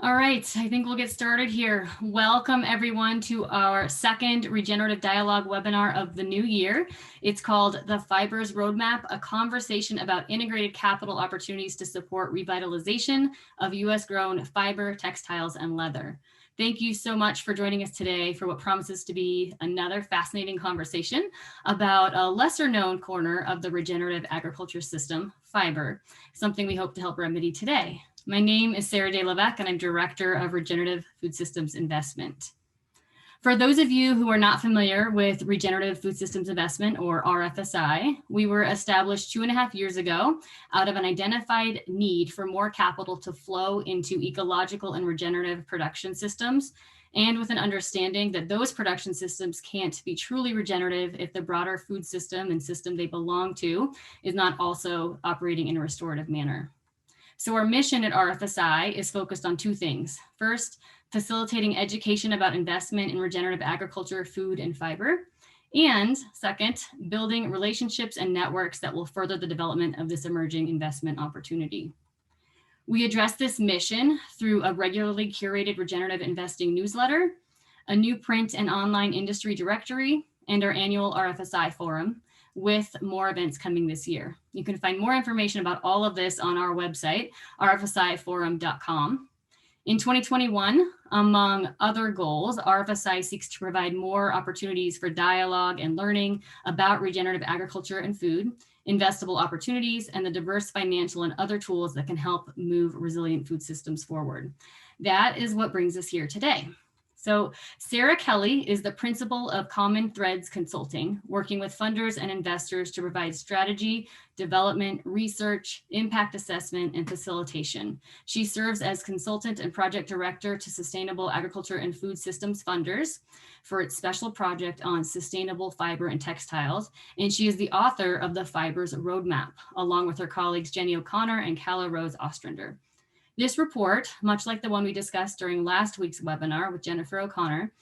All right, I think we'll get started here. Welcome everyone to our second Regenerative Dialogue webinar of the new year. It's called The Fibers Roadmap, a conversation about integrated capital opportunities to support revitalization of US grown fiber, textiles, and leather. Thank you so much for joining us today for what promises to be another fascinating conversation about a lesser known corner of the regenerative agriculture system, fiber, something we hope to help remedy today. My name is Sarah DeLevesque, and I'm Director of Regenerative Food Systems Investment. For those of you who are not familiar with Regenerative Food Systems Investment, or RFSI, we were established 2.5 years ago out of an identified need for more capital to flow into ecological and regenerative production systems, and with an understanding that those production systems can't be truly regenerative if the broader food system and system they belong to is not also operating in a restorative manner. So our mission at RFSI is focused on two things. First, facilitating education about investment in regenerative agriculture, food, and fiber. And second, building relationships and networks that will further the development of this emerging investment opportunity. We address this mission through a regularly curated regenerative investing newsletter, a new print and online industry directory, and our annual RFSI forum, with more events coming this year. You can find more information about all of this on our website, rfsiforum.com. In 2021, among other goals, RFSI seeks to provide more opportunities for dialogue and learning about regenerative agriculture and food, investable opportunities, and the diverse financial and other tools that can help move resilient food systems forward. That is what brings us here today. So Sarah Kelley is the principal of Common Threads Consulting, working with funders and investors to provide strategy, development, research, impact assessment, and facilitation. She serves as consultant and project director to Sustainable Agriculture and Food Systems Funders for its special project on sustainable fiber and textiles. And she is the author of the Fibers Roadmap, along with her colleagues Jenny O'Connor and Calla Rose Ostrander. This report, much like the one we discussed during last week's webinar with Jennifer O'Connor,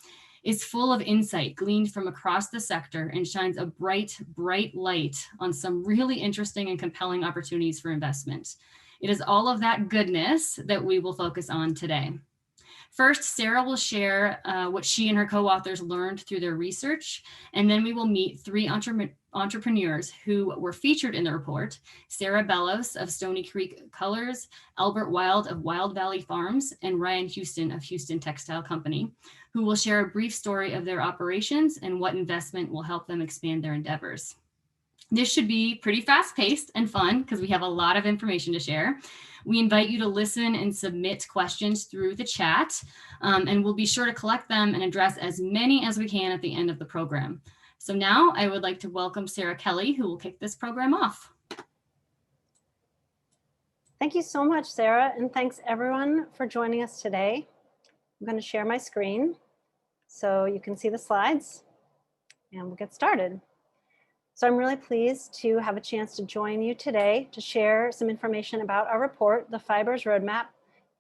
is full of insight gleaned from across the sector and shines a bright, bright light on some really interesting and compelling opportunities for investment. It is all of that goodness that we will focus on today. First, Sarah will share what she and her co-authors learned through their research, and then we will meet three entrepreneurs who were featured in the report: Sarah Bellows of Stony Creek Colors, Albert Wilde of Wild Valley Farms, and Ryan Houston of Houston Textile Company, who will share a brief story of their operations and what investment will help them expand their endeavors. This should be pretty fast-paced and fun because we have a lot of information to share. We invite you to listen and submit questions through the chat, and we'll be sure to collect them and address as many as we can at the end of the program. So now I would like to welcome Sarah Kelley, who will kick this program off. Thank you so much, Sarah, and thanks everyone for joining us today. I'm going to share my screen so you can see the slides, and we'll get started. So I'm really pleased to have a chance to join you today to share some information about our report, the Fibers Roadmap,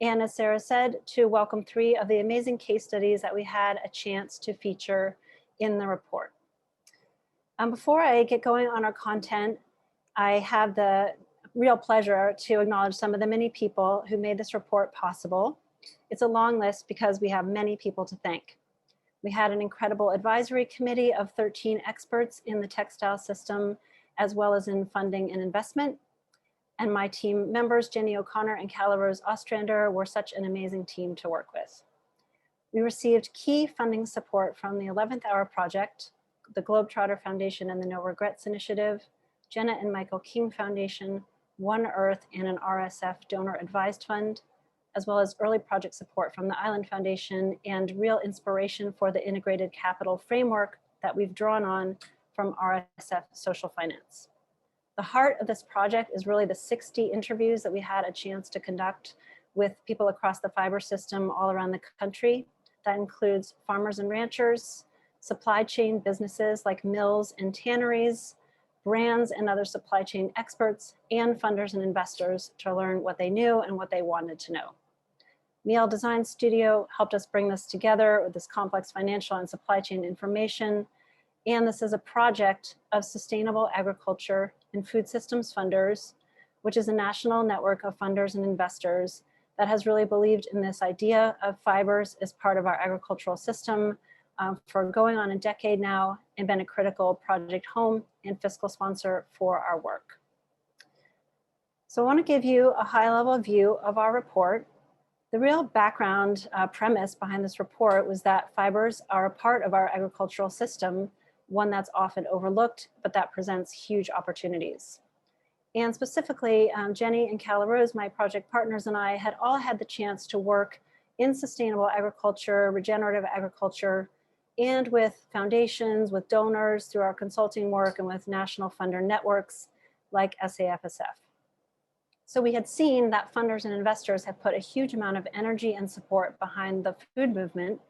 and as Sarah said, to welcome three of the amazing case studies that we had a chance to feature in the report. Before I get going on our content, I have the real pleasure to acknowledge some of the many people who made this report possible. It's a long list because we have many people to thank. We had an incredible advisory committee of 13 experts in the textile system, as well as in funding and investment. And my team members, Jenny O'Connor and Calla Rose Ostrander, were such an amazing team to work with. We received key funding support from the 11th Hour Project, the Globetrotter Foundation and the No Regrets Initiative, Jenna and Michael King Foundation, One Earth, and an RSF donor advised fund, as well as early project support from the Island Foundation and real inspiration for the integrated capital framework that we've drawn on from RSF Social Finance. The heart of this project is really the 60 interviews that we had a chance to conduct with people across the fiber system all around the country. That includes farmers and ranchers, supply chain businesses like mills and tanneries, brands and other supply chain experts, and funders and investors to learn what they knew and what they wanted to know. Miele Design Studio helped us bring this together with this complex financial and supply chain information. And this is a project of Sustainable Agriculture and Food Systems Funders, which is a national network of funders and investors that has really believed in this idea of fibers as part of our agricultural system for going on a decade now, and been a critical project home and fiscal sponsor for our work. So I want to give you a high-level view of our report. The real background premise behind this report was that fibers are a part of our agricultural system, one that's often overlooked, but that presents huge opportunities. And specifically, Jenny and Calla Rose, my project partners, and I had all had the chance to work in sustainable agriculture, regenerative agriculture, and with foundations, with donors through our consulting work, and with national funder networks like SAFSF. So we had seen that funders and investors have put a huge amount of energy and support behind the food movement,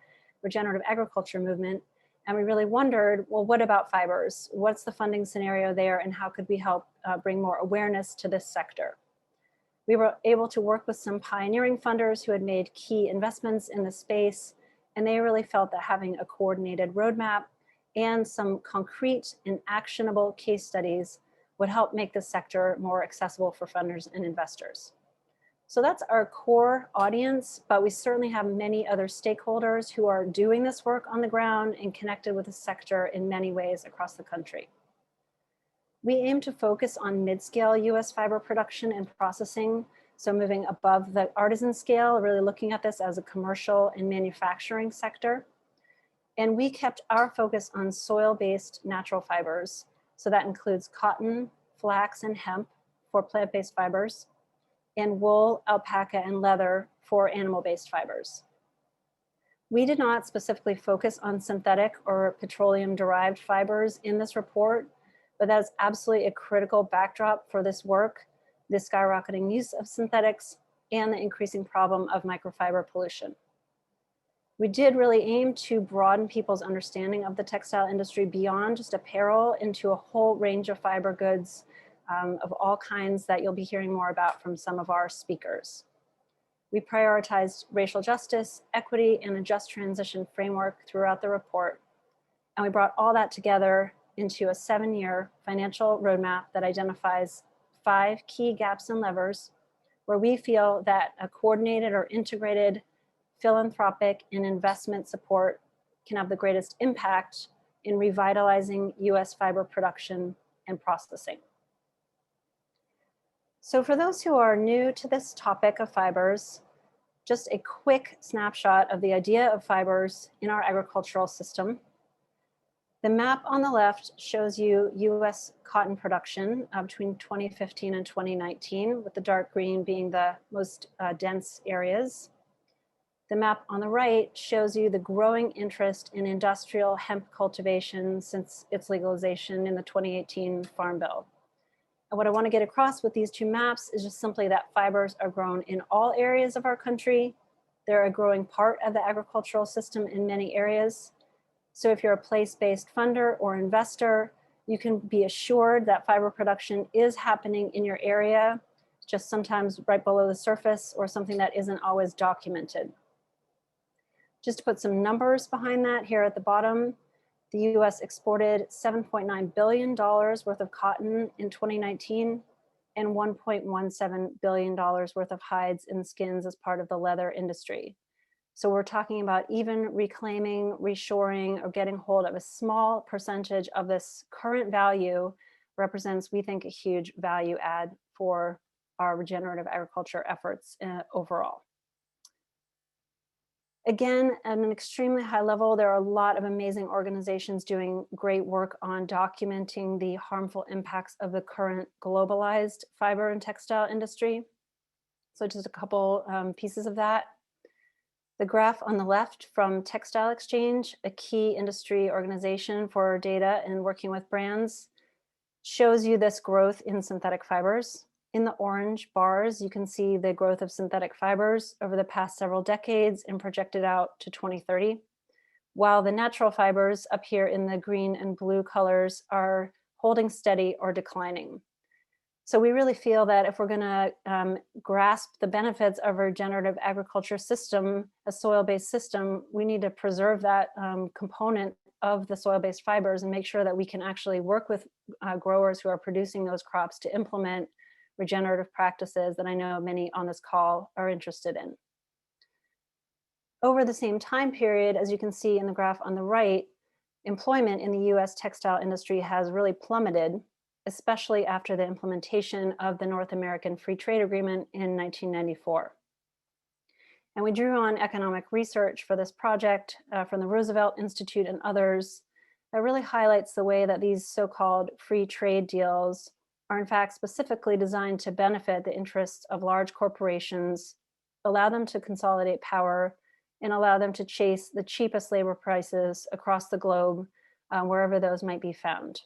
regenerative agriculture movement, and we really wondered, well, what about fibers? What's the funding scenario there, and how could we help bring more awareness to this sector? We were able to work with some pioneering funders who had made key investments in the space, and they really felt that having a coordinated roadmap and some concrete and actionable case studies would help make the sector more accessible for funders and investors. So that's our core audience, but we certainly have many other stakeholders who are doing this work on the ground and connected with the sector in many ways across the country. We aim to focus on mid-scale US fiber production and processing, so moving above the artisan scale, really looking at this as a commercial and manufacturing sector. And we kept our focus on soil-based natural fibers. So that includes cotton, flax, and hemp for plant-based fibers, and wool, alpaca, and leather for animal-based fibers. We did not specifically focus on synthetic or petroleum-derived fibers in this report, but that is absolutely a critical backdrop for this work, the skyrocketing use of synthetics, and the increasing problem of microfiber pollution. We did really aim to broaden people's understanding of the textile industry beyond just apparel into a whole range of fiber goods of all kinds that you'll be hearing more about from some of our speakers. We prioritized racial justice, equity, and a just transition framework throughout the report. And we brought all that together into a 7-year financial roadmap that identifies 5 key gaps and levers where we feel that a coordinated or integrated philanthropic and investment support can have the greatest impact in revitalizing US fiber production and processing. So for those who are new to this topic of fibers, just a quick snapshot of the idea of fibers in our agricultural system. The map on the left shows you US cotton production between 2015 and 2019, with the dark green being the most dense areas. The map on the right shows you the growing interest in industrial hemp cultivation since its legalization in the 2018 Farm Bill. And what I want to get across with these two maps is just simply that fibers are grown in all areas of our country. They're a growing part of the agricultural system in many areas. So if you're a place-based funder or investor, you can be assured that fiber production is happening in your area, just sometimes right below the surface or something that isn't always documented. Just to put some numbers behind that, here at the bottom, the US exported $7.9 billion worth of cotton in 2019 and $1.17 billion worth of hides and skins as part of the leather industry. So we're talking about even reclaiming, reshoring, or getting hold of a small percentage of this current value represents, we think, a huge value add for our regenerative agriculture efforts overall. Again, at an extremely high level, there are a lot of amazing organizations doing great work on documenting the harmful impacts of the current globalized fiber and textile industry. So just a couple pieces of that. The graph on the left from Textile Exchange, a key industry organization for data and working with brands, shows you this growth in synthetic fibers. In the orange bars, you can see the growth of synthetic fibers over the past several decades and projected out to 2030, while the natural fibers up here in the green and blue colors are holding steady or declining. So we really feel that if we're going to grasp the benefits of a regenerative agriculture system, a soil-based system, we need to preserve that component of the soil-based fibers and make sure that we can actually work with growers who are producing those crops to implement regenerative practices that I know many on this call are interested in. Over the same time period, as you can see in the graph on the right, employment in the US textile industry has really plummeted, especially after the implementation of the North American Free Trade Agreement in 1994. And we drew on economic research for this project from the Roosevelt Institute and others that really highlights the way that these so-called free trade deals are in fact specifically designed to benefit the interests of large corporations, allow them to consolidate power, and allow them to chase the cheapest labor prices across the globe, wherever those might be found.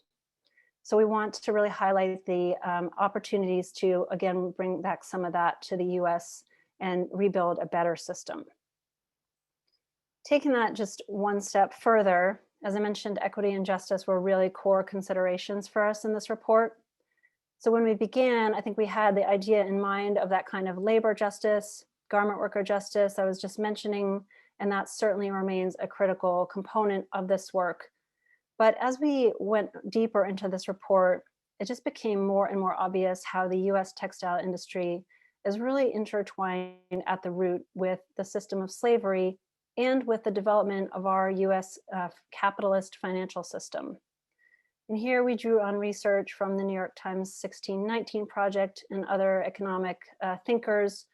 So we want to really highlight the opportunities to, again, bring back some of that to the US and rebuild a better system. Taking that just one step further, as I mentioned, equity and justice were really core considerations for us in this report. So when we began, I think we had the idea in mind of that kind of labor justice, garment worker justice I was just mentioning, and that certainly remains a critical component of this work. But as we went deeper into this report, it just became more and more obvious how the US textile industry is really intertwined at the root with the system of slavery and with the development of our US capitalist financial system. And here we drew on research from the New York Times 1619 Project and other economic thinkers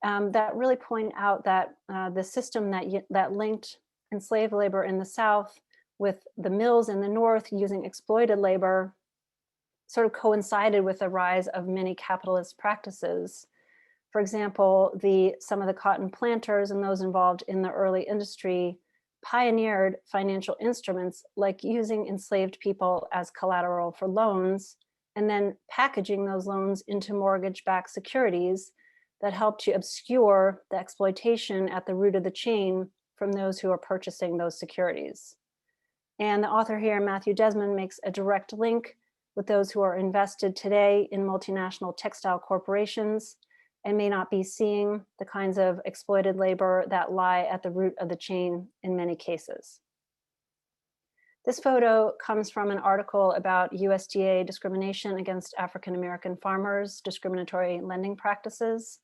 that really point out that the system that linked enslaved labor in the South with the mills in the North using exploited labor sort of coincided with the rise of many capitalist practices. For example, some of the cotton planters and those involved in the early industry pioneered financial instruments like using enslaved people as collateral for loans and then packaging those loans into mortgage-backed securities that helped to obscure the exploitation at the root of the chain from those who are purchasing those securities. And the author here, Matthew Desmond, makes a direct link with those who are invested today in multinational textile corporations and may not be seeing the kinds of exploited labor that lie at the root of the chain in many cases. This photo comes from an article about USDA discrimination against African American farmers, discriminatory lending practices.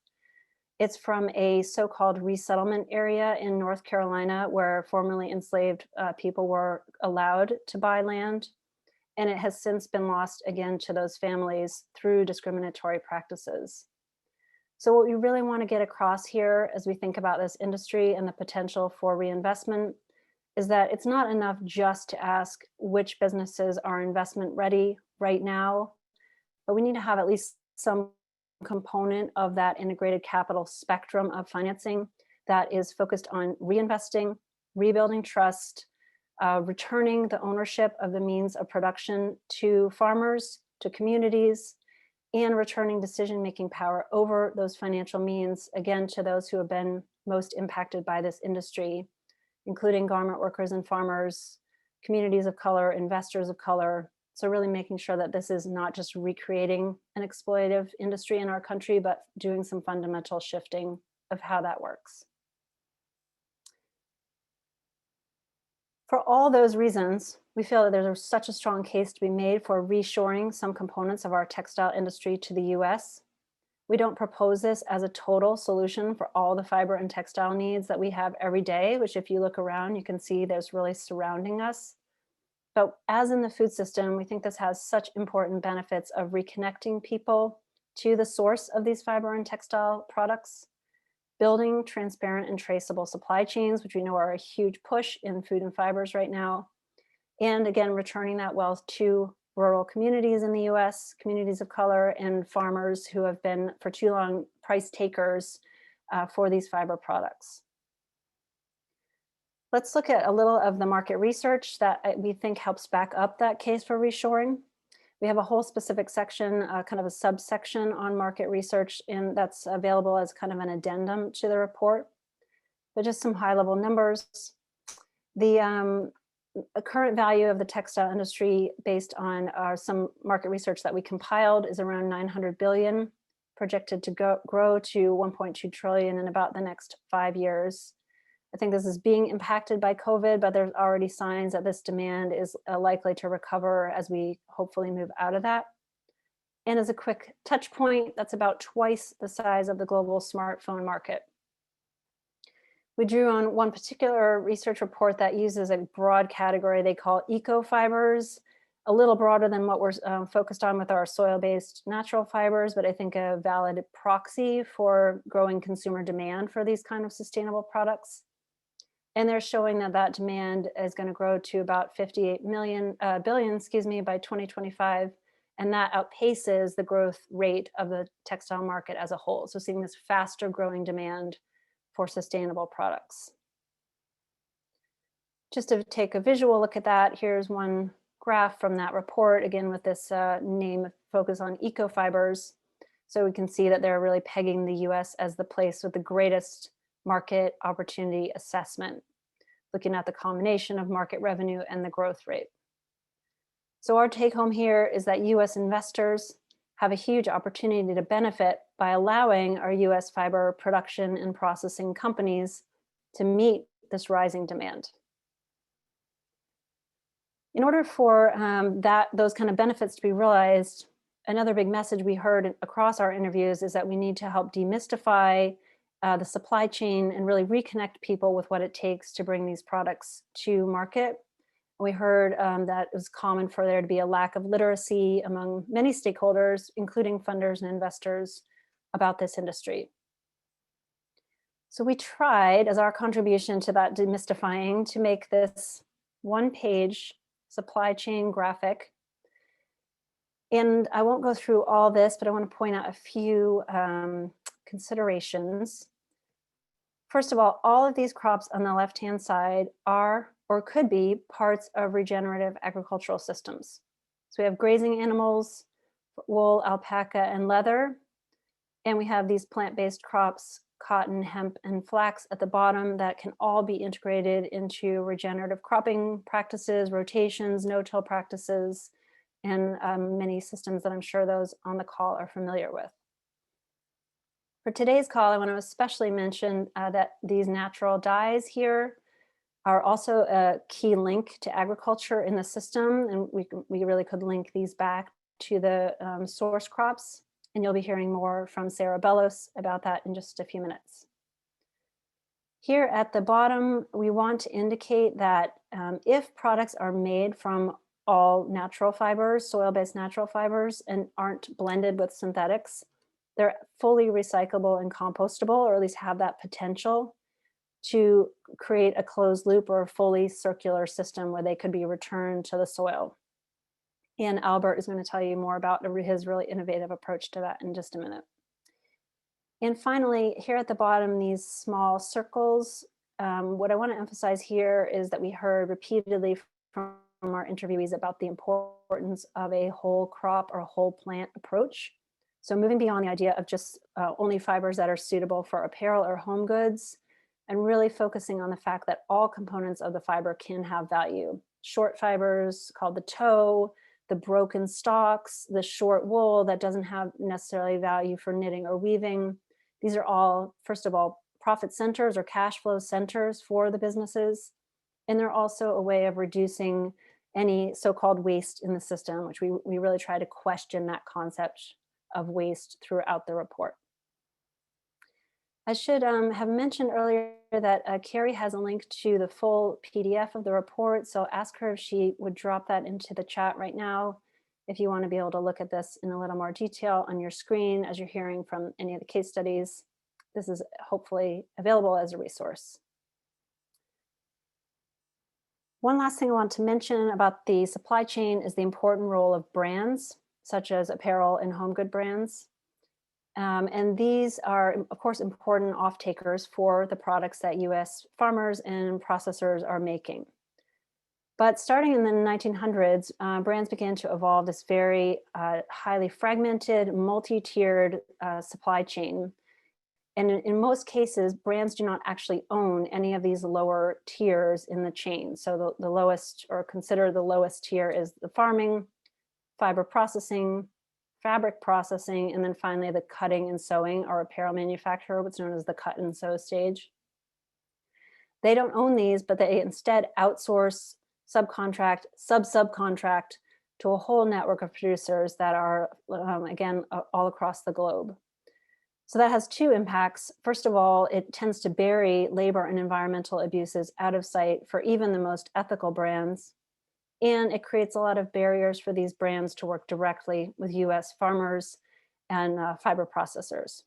It's from a so-called resettlement area in North Carolina where formerly enslaved people were allowed to buy land. And it has since been lost again to those families through discriminatory practices. So what we really want to get across here as we think about this industry and the potential for reinvestment is that it's not enough just to ask which businesses are investment ready right now, but we need to have at least some component of that integrated capital spectrum of financing that is focused on reinvesting, rebuilding trust, returning the ownership of the means of production to farmers, to communities, and returning decision-making power over those financial means, again, to those who have been most impacted by this industry, including garment workers and farmers, communities of color, investors of color. So really making sure that this is not just recreating an exploitative industry in our country, but doing some fundamental shifting of how that works. For all those reasons, we feel that there's such a strong case to be made for reshoring some components of our textile industry to the US. We don't propose this as a total solution for all the fiber and textile needs that we have every day, which if you look around, you can see there's really surrounding us. But as in the food system, we think this has such important benefits of reconnecting people to the source of these fiber and textile products, building transparent and traceable supply chains, which we know are a huge push in food and fibers right now, and again, returning that wealth to rural communities in the US, communities of color, and farmers who have been for too long price takers for these fiber products. Let's look at a little of the market research that we think helps back up that case for reshoring. We have a whole specific section, kind of a subsection on market research, and that's available as kind of an addendum to the report. But just some high-level numbers. The current value of the textile industry based on some market research that we compiled is around 900 billion, projected to grow to 1.2 trillion in about the next 5 years. I think this is being impacted by COVID, but there's already signs that this demand is likely to recover as we hopefully move out of that. And as a quick touch point, that's about twice the size of the global smartphone market. We drew on one particular research report that uses a broad category they call eco fibers, a little broader than what we're focused on with our soil-based natural fibers, but I think a valid proxy for growing consumer demand for these kind of sustainable products. And they're showing that that demand is going to grow to about 58 billion, by 2025. And that outpaces the growth rate of the textile market as a whole. So seeing this faster growing demand for sustainable products. Just to take a visual look at that, here's one graph from that report, again with this name focus on eco fibers. So we can see that they're really pegging the US as the place with the greatest market opportunity assessment, looking at the combination of market revenue and the growth rate. So our take home here is that US investors have a huge opportunity to benefit by allowing our US fiber production and processing companies to meet this rising demand. In order for those kind of benefits to be realized, another big message we heard across our interviews is that we need to help demystify the supply chain and really reconnect people with what it takes to bring these products to market. We heard that it was common for there to be a lack of literacy among many stakeholders, including funders and investors, about this industry. So we tried, as our contribution to that demystifying, to make this one-page supply chain graphic. And I won't go through all this, but I want to point out a few considerations. First of all of these crops on the left-hand side are or could be parts of regenerative agricultural systems. So we have grazing animals, wool, alpaca, and leather. And we have these plant-based crops, cotton, hemp, and flax at the bottom that can all be integrated into regenerative cropping practices, rotations, no-till practices, and many systems that I'm sure those on the call are familiar with. For today's call, I want to especially mention that these natural dyes here are also a key link to agriculture in the system, and we really could link these back to the source crops, and you'll be hearing more from Sarah Bellos about that in just a few minutes. Here at the bottom, we want to indicate that if products are made from all natural fibers, soil-based natural fibers, and aren't blended with synthetics, they're fully recyclable and compostable, or at least have that potential to create a closed loop or a fully circular system where they could be returned to the soil. And Albert is going to tell you more about his really innovative approach to that in just a minute. And finally, here at the bottom, these small circles, what I want to emphasize here is that we heard repeatedly from our interviewees about the importance of a whole crop or whole plant approach. So moving beyond the idea of just only fibers that are suitable for apparel or home goods, and really focusing on the fact that all components of the fiber can have value. Short fibers called the tow, the broken stalks, the short wool that doesn't have necessarily value for knitting or weaving. These are all, first of all, profit centers or cash flow centers for the businesses. And they're also a way of reducing any so-called waste in the system, which we really try to question that concept of waste throughout the report. I should have mentioned earlier that Carrie has a link to the full PDF of the report, so ask her if she would drop that into the chat right now if you want to be able to look at this in a little more detail on your screen as you're hearing from any of the case studies. This is hopefully available as a resource. One last thing I want to mention about the supply chain is the important role of brands, such as apparel and home good brands. And these are, of course, important off-takers for the products that US farmers and processors are making. But starting in the 1900s, brands began to evolve this very highly fragmented, multi-tiered supply chain. And in most cases, brands do not actually own any of these lower tiers in the chain. So the lowest, or consider the lowest tier, is the farming, fiber processing, fabric processing, and then finally the cutting and sewing or apparel manufacturer, what's known as the cut and sew stage. They don't own these, but they instead outsource, subcontract, subcontract to a whole network of producers that are, again, all across the globe. So that has two impacts. First of all, it tends to bury labor and environmental abuses out of sight for even the most ethical brands. And it creates a lot of barriers for these brands to work directly with US farmers and fiber processors.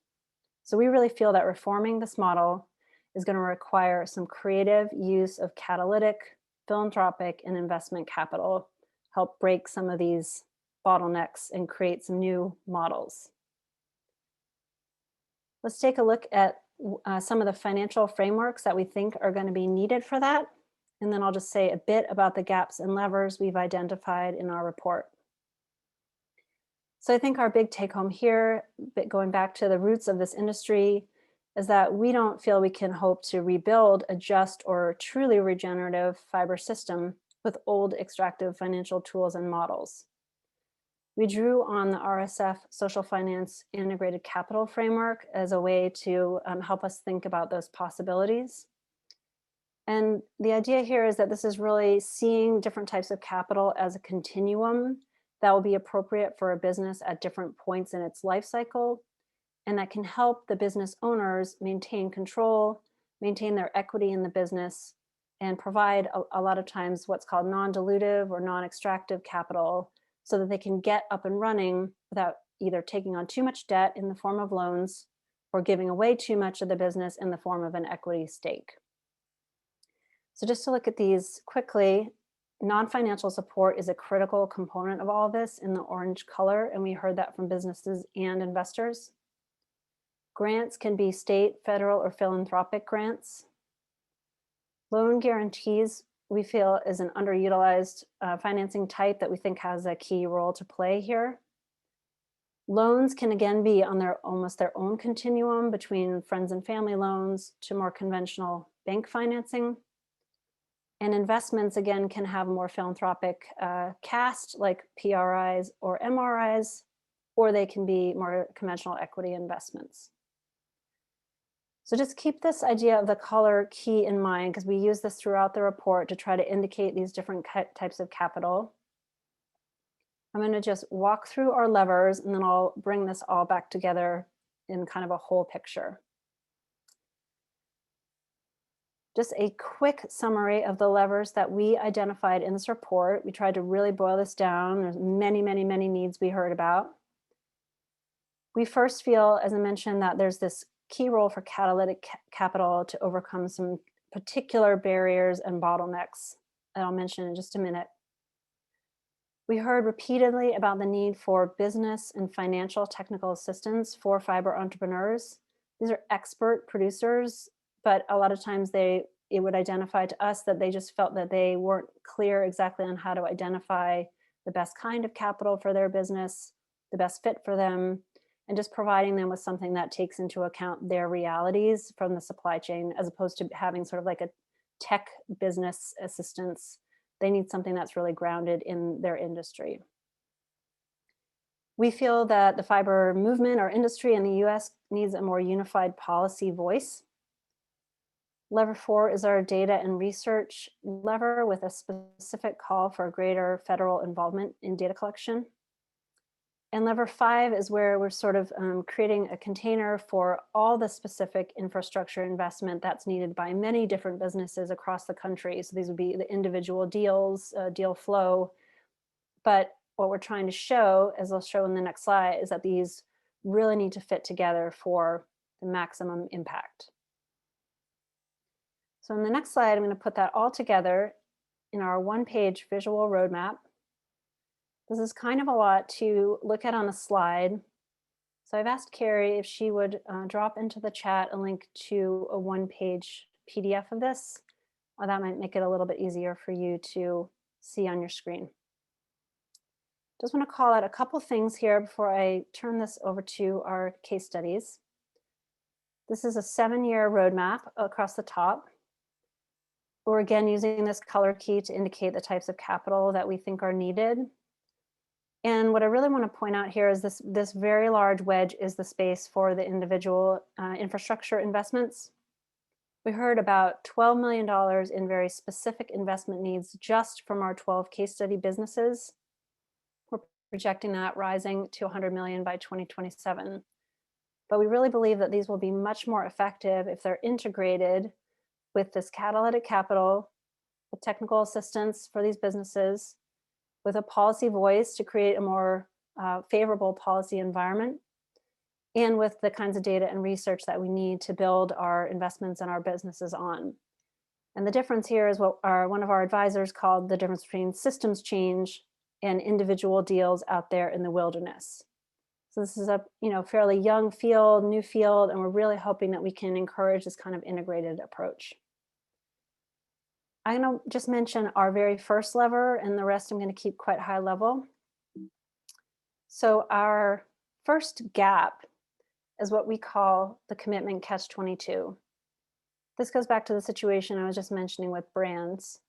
So we really feel that reforming this model is going to require some creative use of catalytic, philanthropic, and investment capital, help break some of these bottlenecks and create some new models. Let's take a look at some of the financial frameworks that we think are going to be needed for that. And then I'll just say a bit about the gaps and levers we've identified in our report. So I think our big take home here, going back to the roots of this industry, is that we don't feel we can hope to rebuild a just or truly regenerative fiber system with old extractive financial tools and models. We drew on the RSF Social Finance Integrated Capital Framework as a way to help us think about those possibilities. And the idea here is that this is really seeing different types of capital as a continuum that will be appropriate for a business at different points in its life cycle, and that can help the business owners maintain control, maintain their equity in the business, and provide a lot of times what's called non-dilutive or non-extractive capital so that they can get up and running without either taking on too much debt in the form of loans or giving away too much of the business in the form of an equity stake. So just to look at these quickly, non-financial support is a critical component of all this in the orange color, and we heard that from businesses and investors. Grants can be state, federal, or philanthropic grants. Loan guarantees, we feel, is an underutilized financing type that we think has a key role to play here. Loans can again be on almost their own continuum between friends and family loans to more conventional bank financing. And investments, again, can have more philanthropic cast, like PRIs or MRIs, or they can be more conventional equity investments. So just keep this idea of the color key in mind, because we use this throughout the report to try to indicate these different types of capital. I'm going to just walk through our levers, and then I'll bring this all back together in kind of a whole picture. Just a quick summary of the levers that we identified in this report. We tried to really boil this down. There's many, many, many needs we heard about. We first feel, as I mentioned, that there's this key role for catalytic capital to overcome some particular barriers and bottlenecks that I'll mention in just a minute. We heard repeatedly about the need for business and financial technical assistance for fiber entrepreneurs. These are expert producers, but a lot of times it would identify to us that they just felt that they weren't clear exactly on how to identify the best kind of capital for their business, the best fit for them, and just providing them with something that takes into account their realities from the supply chain, as opposed to having sort of like a tech business assistance. They need something that's really grounded in their industry. We feel that the fiber movement or industry in the US needs a more unified policy voice. Lever 4 is our data and research lever with a specific call for greater federal involvement in data collection. And lever 5 is where we're sort of creating a container for all the specific infrastructure investment that's needed by many different businesses across the country. So these would be the individual deals, deal flow. But what we're trying to show, as I'll show in the next slide, is that these really need to fit together for the maximum impact. So in the next slide, I'm going to put that all together in our one-page visual roadmap. This is kind of a lot to look at on a slide. So I've asked Carrie if she would drop into the chat a link to a one-page PDF of this. Or that might make it a little bit easier for you to see on your screen. Just want to call out a couple things here before I turn this over to our case studies. This is a 7-year roadmap across the top. We're again using this color key to indicate the types of capital that we think are needed. And what I really want to point out here is this very large wedge is the space for the individual infrastructure investments. We heard about $12 million in very specific investment needs just from our 12 case study businesses. projecting that rising to 100 million by 2027. But we really believe that these will be much more effective if they're integrated with this catalytic capital, with technical assistance for these businesses, with a policy voice to create a more favorable policy environment, and with the kinds of data and research that we need to build our investments and our businesses on. And the difference here is what one of our advisors called the difference between systems change and individual deals out there in the wilderness. So this is a fairly young field, new field, and we're really hoping that we can encourage this kind of integrated approach. I'm going to just mention our very first lever, and the rest I'm going to keep quite high level. So our first gap is what we call the commitment catch-22. This goes back to the situation I was just mentioning with brands.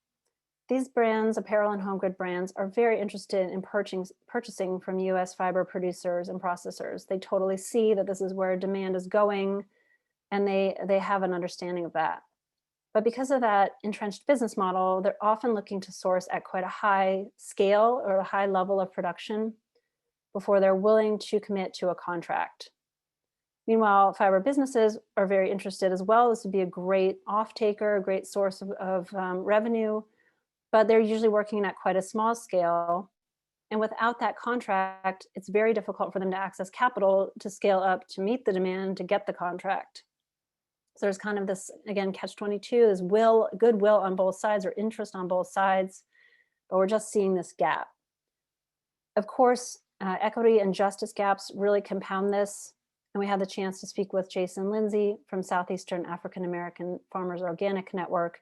These brands, apparel and home good brands, are very interested in purchasing from US fiber producers and processors. They totally see that this is where demand is going, and they have an understanding of that. But because of that entrenched business model, they're often looking to source at quite a high scale or a high level of production before they're willing to commit to a contract. Meanwhile, fiber businesses are very interested as well. This would be a great off-taker, a great source of revenue, but they're usually working at quite a small scale. And without that contract, it's very difficult for them to access capital to scale up to meet the demand to get the contract. So there's kind of this, again, catch-22, this goodwill on both sides or interest on both sides, but we're just seeing this gap. Of course, equity and justice gaps really compound this. And we had the chance to speak with Jason Lindsay from Southeastern African American Farmers Organic Network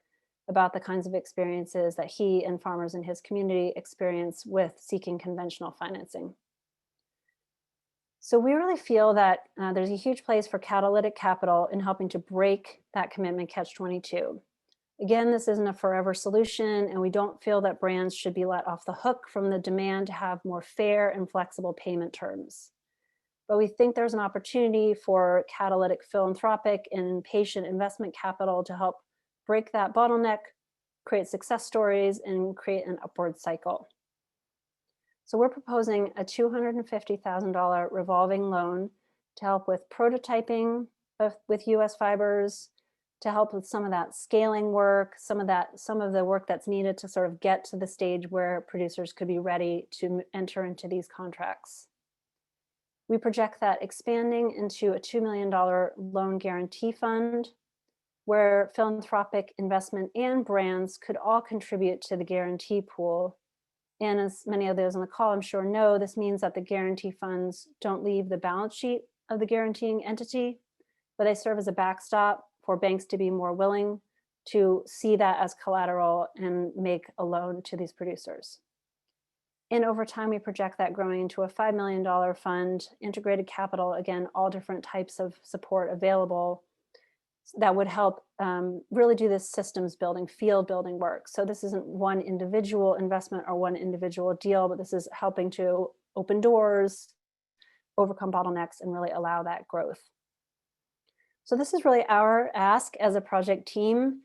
about the kinds of experiences that he and farmers in his community experience with seeking conventional financing. So we really feel that there's a huge place for catalytic capital in helping to break that commitment catch-22. Again, this isn't a forever solution, and we don't feel that brands should be let off the hook from the demand to have more fair and flexible payment terms. But we think there's an opportunity for catalytic philanthropic and patient investment capital to help break that bottleneck, create success stories, and create an upward cycle. So we're proposing a $250,000 revolving loan to help with prototyping with US fibers, to help with some of that scaling work, some of the work that's needed to sort of get to the stage where producers could be ready to enter into these contracts. We project that expanding into a $2 million loan guarantee fund, where philanthropic investment and brands could all contribute to the guarantee pool. And as many of those on the call I'm sure know, this means that the guarantee funds don't leave the balance sheet of the guaranteeing entity, but they serve as a backstop for banks to be more willing to see that as collateral and make a loan to these producers. And over time, we project that growing into a $5 million fund, integrated capital, again, all different types of support available that would help really do this systems building, field building work. So this isn't one individual investment or one individual deal, but this is helping to open doors, overcome bottlenecks, and really allow that growth. So this is really our ask as a project team,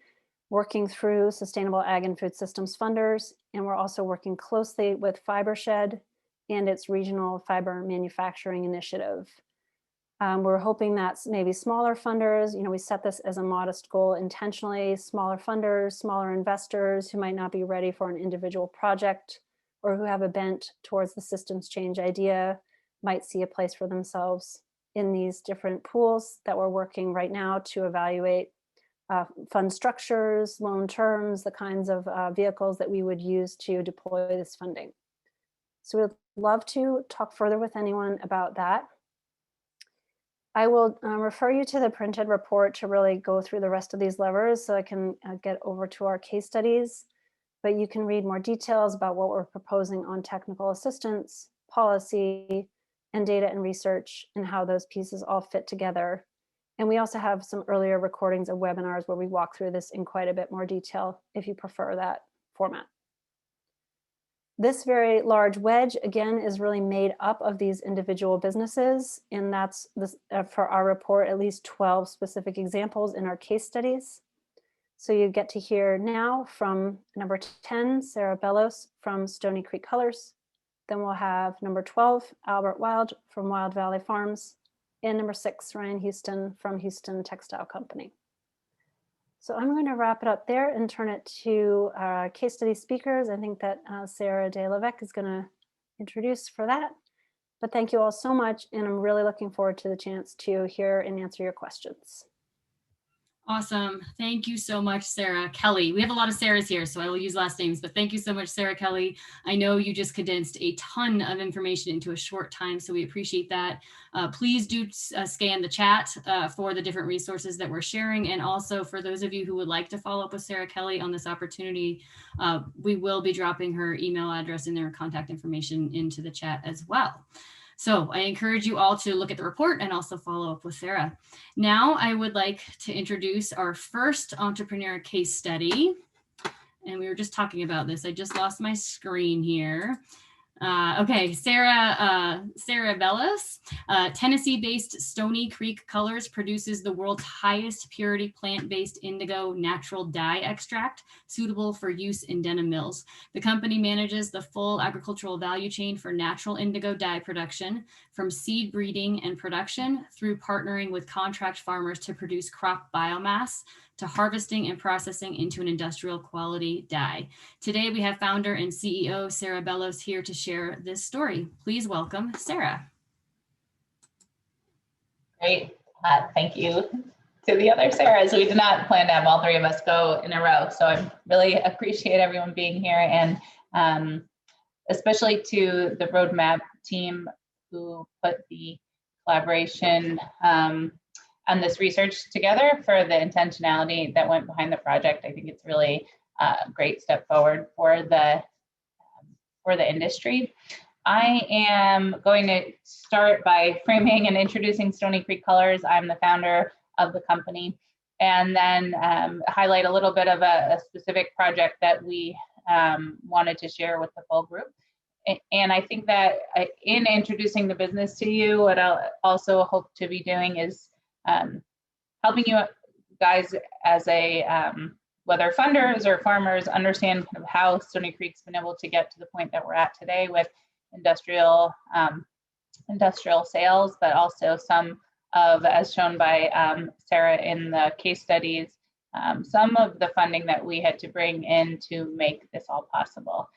working through Sustainable Ag and Food Systems funders, and we're also working closely with FiberShed and its regional fiber manufacturing initiative. We're hoping that maybe smaller funders, we set this as a modest goal intentionally, smaller funders, smaller investors who might not be ready for an individual project or who have a bent towards the systems change idea might see a place for themselves in these different pools that we're working right now to evaluate fund structures, loan terms, the kinds of vehicles that we would use to deploy this funding. So we'd love to talk further with anyone about that. I will refer you to the printed report to really go through the rest of these levers so I can get over to our case studies, but you can read more details about what we're proposing on technical assistance, policy, and data and research, and how those pieces all fit together. And we also have some earlier recordings of webinars where we walk through this in quite a bit more detail if you prefer that format. This very large wedge, again, is really made up of these individual businesses, and that's for our report, at least 12 specific examples in our case studies. So you get to hear now from number 10, Sarah Bellos from Stony Creek Colors, Then we'll have number 12, Albert Wilde from Wilde Valley Farms, and number 6, Ryan Houston from Houston Textile Company. So I'm going to wrap it up there and turn it to our case study speakers. I think that Sarah De Levesque is going to introduce for that. But thank you all so much, and I'm really looking forward to the chance to hear and answer your questions. Awesome. Thank you so much, Sarah. Kelley. We have a lot of Sarahs here, so I will use last names, but thank you so much, Sarah Kelley. I know you just condensed a ton of information into a short time, so we appreciate that. Please do scan the chat for the different resources that we're sharing. And also for those of you who would like to follow up with Sarah Kelley on this opportunity, we will be dropping her email address and their contact information into the chat as well. So I encourage you all to look at the report and also follow up with Sarah. Now I would like to introduce our first entrepreneur case study. And we were just talking about this. I just lost my screen here. Okay, Sarah Bellis, Tennessee-based Stony Creek Colors produces the world's highest purity plant-based indigo natural dye extract suitable for use in denim mills. The company manages the full agricultural value chain for natural indigo dye production, from seed breeding and production through partnering with contract farmers to produce crop biomass, to harvesting and processing into an industrial quality dye. Today, we have founder and CEO Sarah Bellis here to share this story. Please welcome Sarah. Great. Thank you to the other Sarahs. We did not plan to have all three of us go in a row, so I really appreciate everyone being here, and especially to the roadmap team who put the collaboration and this research together for the intentionality that went behind the project. I think it's really a great step forward for the industry. I am going to start by framing and introducing Stony Creek Colors. I'm the founder of the company, and then highlight a little bit of a specific project that we wanted to share with the full group. And I think that in introducing the business to you, what I'll also hope to be doing is helping you guys as whether funders or farmers understand kind of how Stony Creek's been able to get to the point that we're at today with industrial sales, but also some of, as shown by Sarah in the case studies, some of the funding that we had to bring in to make this all possible.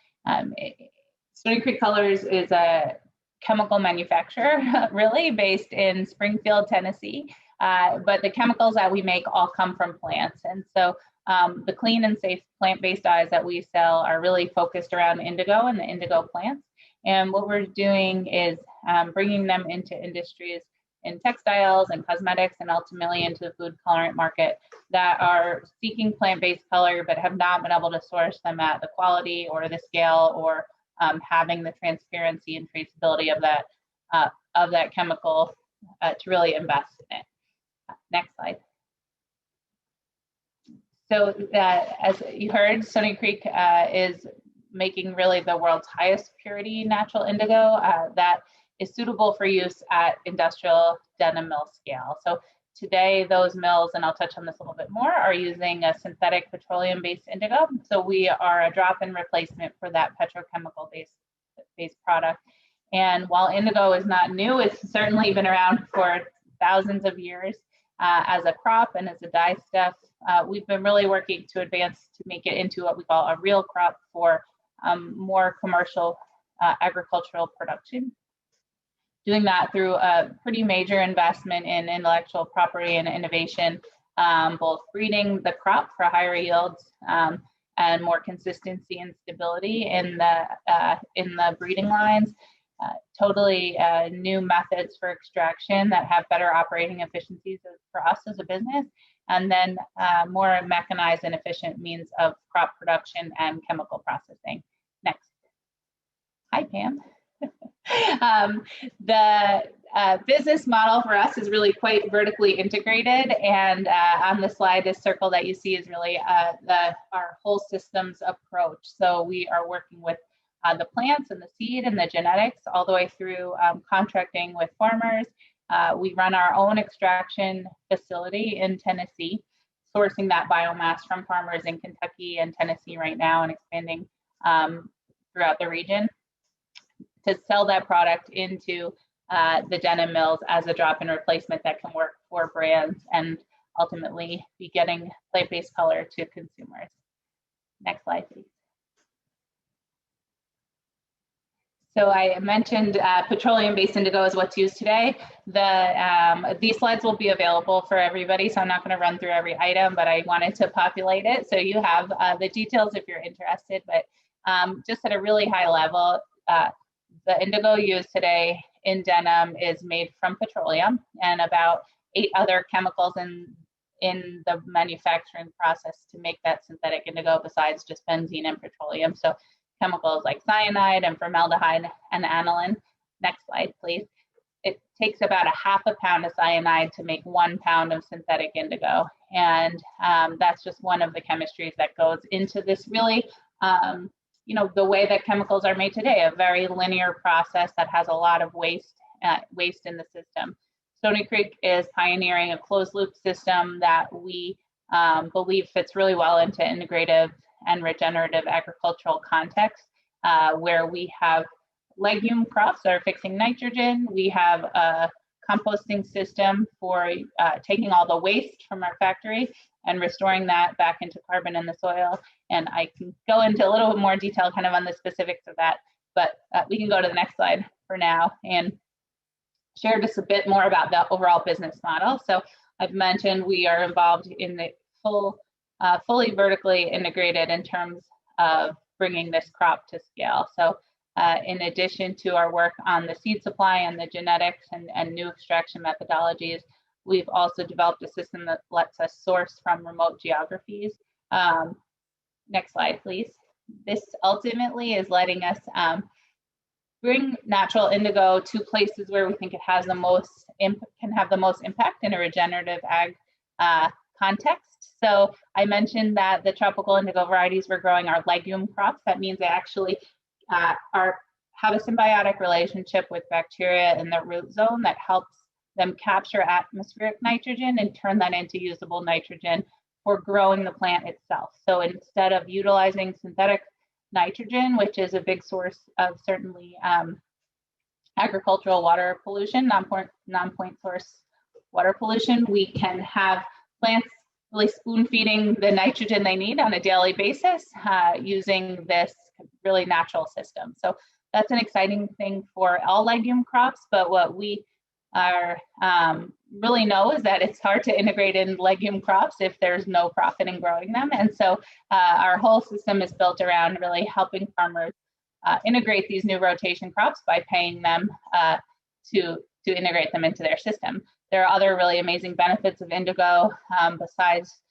Stony Creek Colors is a chemical manufacturer, really based in Springfield, Tennessee. But the chemicals that we make all come from plants. And so the clean and safe plant-based dyes that we sell are really focused around indigo and the indigo plants. And what we're doing is bringing them into industries in textiles and cosmetics, and ultimately into the food colorant market that are seeking plant-based color but have not been able to source them at the quality or the scale or having the transparency and traceability of that chemical to really invest in it. Next slide. So as you heard, Stony Creek is making really the world's highest purity natural indigo that is suitable for use at industrial denim mill scale. So today those mills, and I'll touch on this a little bit more, are using a synthetic petroleum-based indigo. So we are a drop-in replacement for that petrochemical-based product. And while indigo is not new, it's certainly been around for thousands of years. As a crop and as a dye stuff, we've been really working to advance to make it into what we call a real crop for more commercial agricultural production. Doing that through a pretty major investment in intellectual property and innovation, both breeding the crop for higher yields and more consistency and stability in the breeding lines. Totally new methods for extraction that have better operating efficiencies for us as a business, and then more mechanized and efficient means of crop production and chemical processing. Next. Hi, Pam. The business model for us is really quite vertically integrated, and on the slide, this circle that you see is really our whole systems approach. So we are working with the plants and the seed and the genetics all the way through contracting with farmers. We run our own extraction facility in Tennessee, sourcing that biomass from farmers in Kentucky and Tennessee right now and expanding throughout the region. to sell that product into the denim mills as a drop-in replacement that can work for brands and ultimately be getting plant-based color to consumers. Next slide, please. So I mentioned petroleum-based indigo is what's used today. These slides will be available for everybody, so I'm not going to run through every item, but I wanted to populate it so you have the details if you're interested. But just at a really high level, the indigo used today in denim is made from petroleum and about 8 other chemicals in the manufacturing process to make that synthetic indigo besides just benzene and petroleum. So chemicals like cyanide and formaldehyde and aniline. Next slide, please. It takes about 1/2 pound of cyanide to make 1 pound of synthetic indigo. And that's just one of the chemistries that goes into this really, you know, the way that chemicals are made today, a very linear process that has a lot of waste in the system. Stony Creek is pioneering a closed loop system that we believe fits really well into integrative and regenerative agricultural context, where we have legume crops that are fixing nitrogen. We have a composting system for taking all the waste from our factory and restoring that back into carbon in the soil. And I can go into a little bit more detail kind of on the specifics of that, but we can go to the next slide for now and share just a bit more about the overall business model. So I've mentioned we are involved in the fully vertically integrated in terms of bringing this crop to scale. So in addition to our work on the seed supply and the genetics and new extraction methodologies, we've also developed a system that lets us source from remote geographies. Next slide, please. This ultimately is letting us bring natural indigo to places where we think it has the most can have the most impact in a regenerative ag context. So I mentioned that the tropical indigo varieties we're growing are legume crops. That means they actually have a symbiotic relationship with bacteria in the root zone that helps them capture atmospheric nitrogen and turn that into usable nitrogen for growing the plant itself. So instead of utilizing synthetic nitrogen, which is a big source of certainly agricultural water pollution, non-point source water pollution, we can have plants really spoon feeding the nitrogen they need on a daily basis using this really natural system. So that's an exciting thing for all legume crops, but what we are really know is that it's hard to integrate in legume crops if there's no profit in growing them. And so our whole system is built around really helping farmers integrate these new rotation crops by paying them to integrate them into their system. There are other really amazing benefits of indigo besides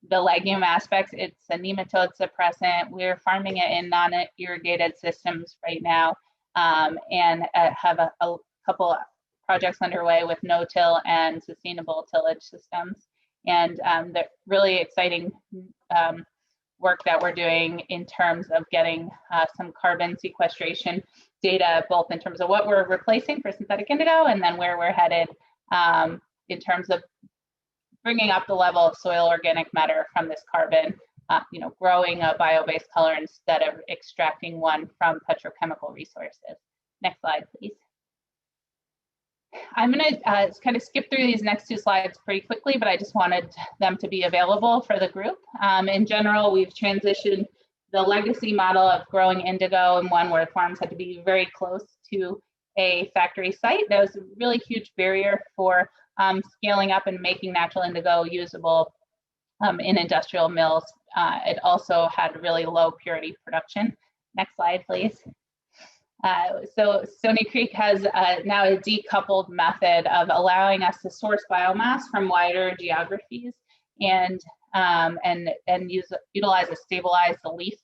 the legume aspects. It's a nematode suppressant. We're farming it in non-irrigated systems right now and have a couple projects underway with no-till and sustainable tillage systems. And the really exciting work that we're doing in terms of getting some carbon sequestration data, both in terms of what we're replacing for synthetic indigo and then where we're headed in terms of bringing up the level of soil organic matter from this carbon, you know, growing a bio-based color instead of extracting one from petrochemical resources. Next slide, please. I'm going to kind of skip through these next 2 slides pretty quickly, but I just wanted them to be available for the group. In general, we've transitioned the legacy model of growing indigo in one where farms had to be very close to a factory site. That was a really huge barrier for scaling up and making natural indigo usable in industrial mills. It also had really low purity production. Next slide, please. So Stony Creek has now a decoupled method of allowing us to source biomass from wider geographies and utilize a stabilized leaf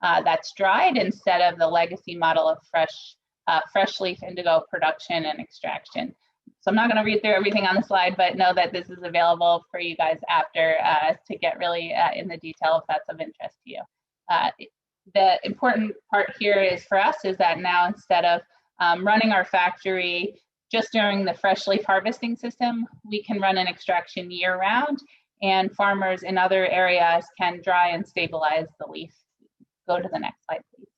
that's dried instead of the legacy model of fresh leaf indigo production and extraction. So I'm not going to read through everything on the slide, but know that this is available for you guys after to get really in the detail if that's of interest to you. The important part here is for us is that now instead of running our factory just during the fresh leaf harvesting system, we can run an extraction year round and farmers in other areas can dry and stabilize the leaf. Go to the next slide, please.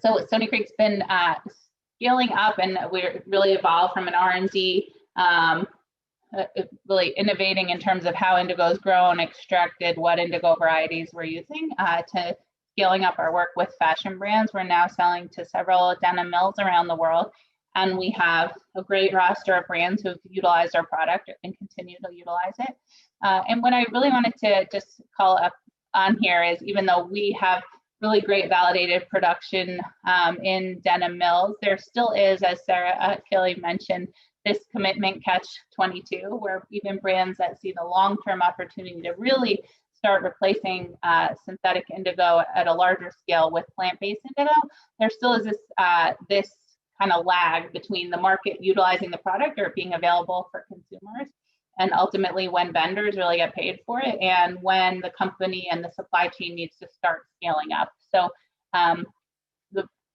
So Stony Creek's been scaling up, and we're really evolved from an R&D, really innovating in terms of how indigo is grown, extracted, what indigo varieties we're using, to scaling up our work with fashion brands. We're now selling to several denim mills around the world, and we have a great roster of brands who've utilized our product and continue to utilize it. And what I really wanted to just call up on here is, even though we have really great validated production in denim mills, there still is, as Sarah Kelley mentioned, this commitment catch-22, where even brands that see the long-term opportunity to really start replacing synthetic indigo at a larger scale with plant-based indigo, there still is this, this kind of lag between the market utilizing the product or being available for consumers, and ultimately when vendors really get paid for it, and when the company and the supply chain needs to start scaling up. So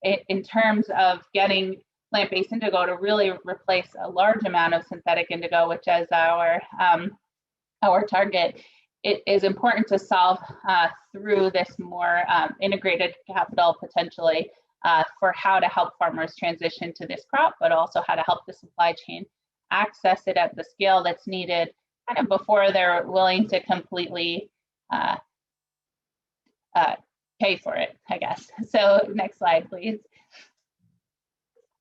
in terms of getting plant-based indigo to really replace a large amount of synthetic indigo, which is our target, it is important to solve through this more integrated capital potentially for how to help farmers transition to this crop, but also how to help the supply chain access it at the scale that's needed kind of before they're willing to completely pay for it, I guess. So next slide, please.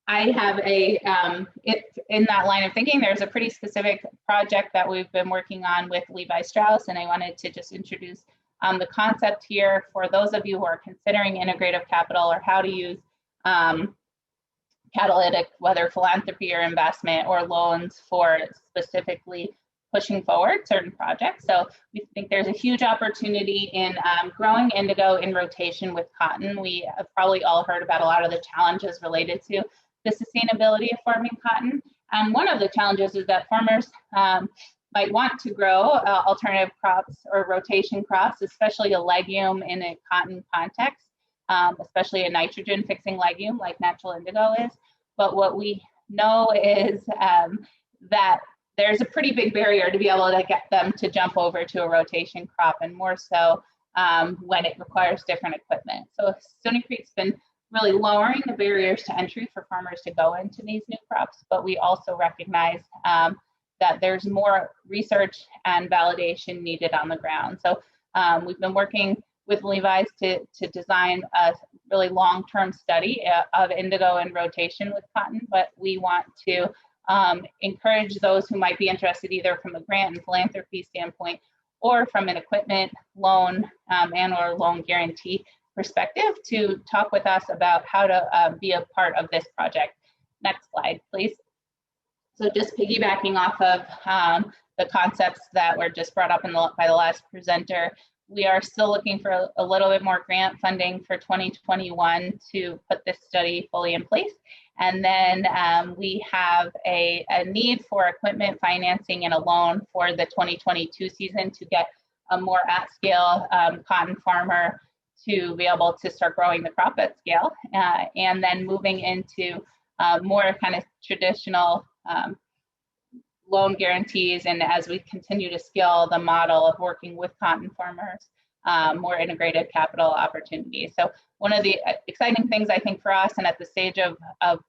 I have in that line of thinking, there's a pretty specific project that we've been working on with Levi Strauss, and I wanted to just introduce the concept here for those of you who are considering integrative capital or how to use catalytic, whether philanthropy or investment or loans for specifically pushing forward certain projects. So we think there's a huge opportunity in growing indigo in rotation with cotton. We have probably all heard about a lot of the challenges related to the sustainability of farming cotton. And one of the challenges is that farmers might want to grow alternative crops or rotation crops, especially a legume in a cotton context, especially a nitrogen fixing legume like natural indigo is. But what we know is that there's a pretty big barrier to be able to get them to jump over to a rotation crop, and more so when it requires different equipment. So Stony Creek's been really lowering the barriers to entry for farmers to go into these new crops, but we also recognize that there's more research and validation needed on the ground. So we've been working with Levi's to design a really long-term study of indigo in rotation with cotton, but we want to encourage those who might be interested either from a grant and philanthropy standpoint or from an equipment loan and or loan guarantee perspective to talk with us about how to be a part of this project. Next slide, please. So just piggybacking off of the concepts that were just brought up by the last presenter, we are still looking for a little bit more grant funding for 2021 to put this study fully in place. And then we have a need for equipment financing and a loan for the 2022 season to get a more at-scale cotton farmer to be able to start growing the crop at scale, and then moving into more kind of traditional loan guarantees, and as we continue to scale the model of working with cotton farmers, more integrated capital opportunities. So one of the exciting things I think for us and at the stage of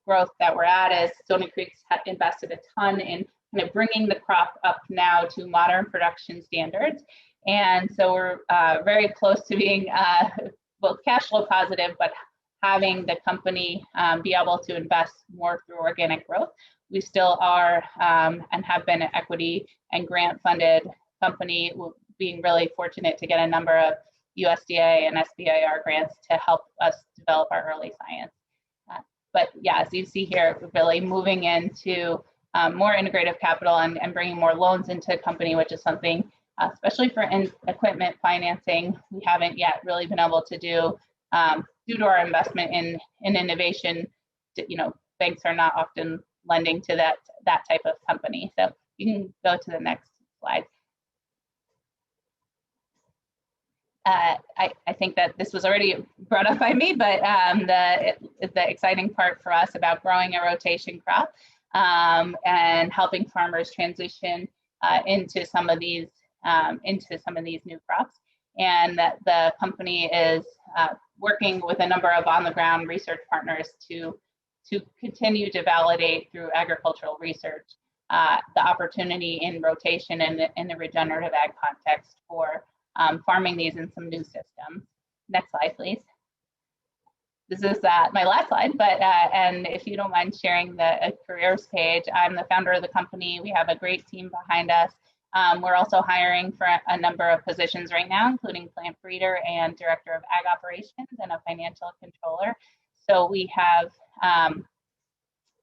growth that we're at is Stony Creek's invested a ton in kind of bringing the crop up now to modern production standards. And so we're very close to being both cash flow positive, but having the company be able to invest more through organic growth. We still are and have been an equity and grant funded company, being really fortunate to get a number of USDA and SBIR grants to help us develop our early science. But yeah, as you see here, we're really moving into more integrative capital and bringing more loans into a company, which is something, especially for equipment financing, we haven't yet really been able to do due to our investment in innovation. You know, banks are not often lending to that type of company. So you can go to the next slide. I think that this was already brought up by me, but the exciting part for us about growing a rotation crop and helping farmers transition into some of these new crops and that the company is working with a number of on-the-ground research partners to continue to validate through agricultural research the opportunity in rotation in the regenerative ag context for farming these in some new systems. Next slide, please. This is my last slide, but and if you don't mind sharing the careers page, I'm the founder of the company. We have a great team behind us. We're also hiring for a number of positions right now, including plant breeder and director of ag operations and a financial controller. So we have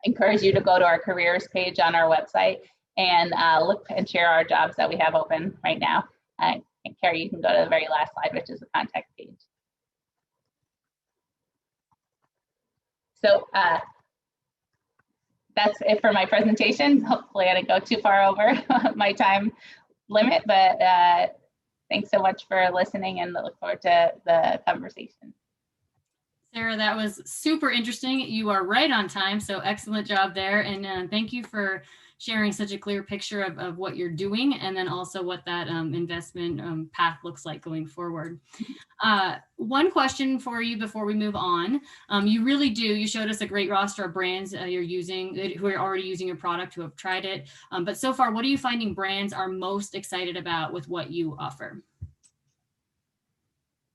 encouraged you to go to our careers page on our website and look and share our jobs that we have open right now. And Carrie, you can go to the very last slide, which is the contact page. So that's it for my presentation. Hopefully I didn't go too far over my time limit, but thanks so much for listening and look forward to the conversation. Sarah, that was super interesting. You are right on time, so excellent job there. And thank you for sharing such a clear picture of what you're doing, and then also what that investment path looks like going forward. One question for you before we move on. You showed us a great roster of brands you're using, who are already using your product, who have tried it. But so far, what are you finding brands are most excited about with what you offer?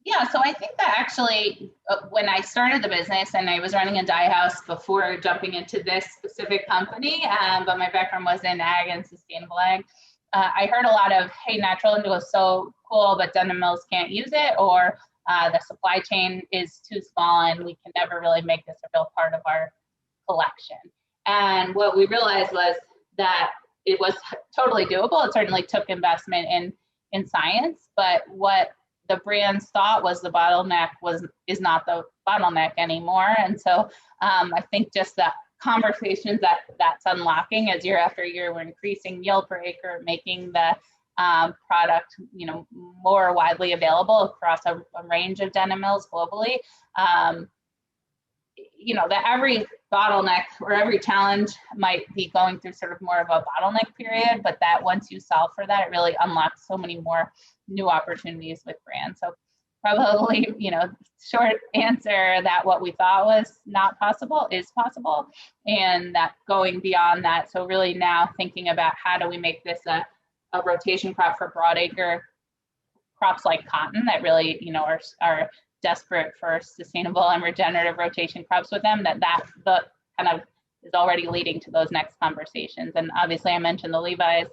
Yeah, so I think that actually when I started the business, and I was running a dye house before jumping into this specific company, but my background was in ag and sustainable ag, I heard a lot of, hey, natural indigo is so cool, but denim mills can't use it, or the supply chain is too small and we can never really make this a real part of our collection. And what we realized was that it was totally doable. It certainly took investment in science, but what the brands thought was the bottleneck is not the bottleneck anymore. And so I think just the conversations that's unlocking as year after year, we're increasing yield per acre, making the product, more widely available across a range of denim mills globally. That every bottleneck or every challenge might be going through sort of more of a bottleneck period, but that once you solve for that, it really unlocks so many more new opportunities with brands. So probably, short answer that what we thought was not possible is possible, and that going beyond that. So really now thinking about how do we make this a rotation crop for broadacre crops like cotton that really, are desperate for sustainable and regenerative rotation crops with them, that the kind of is already leading to those next conversations. And obviously I mentioned the Levi's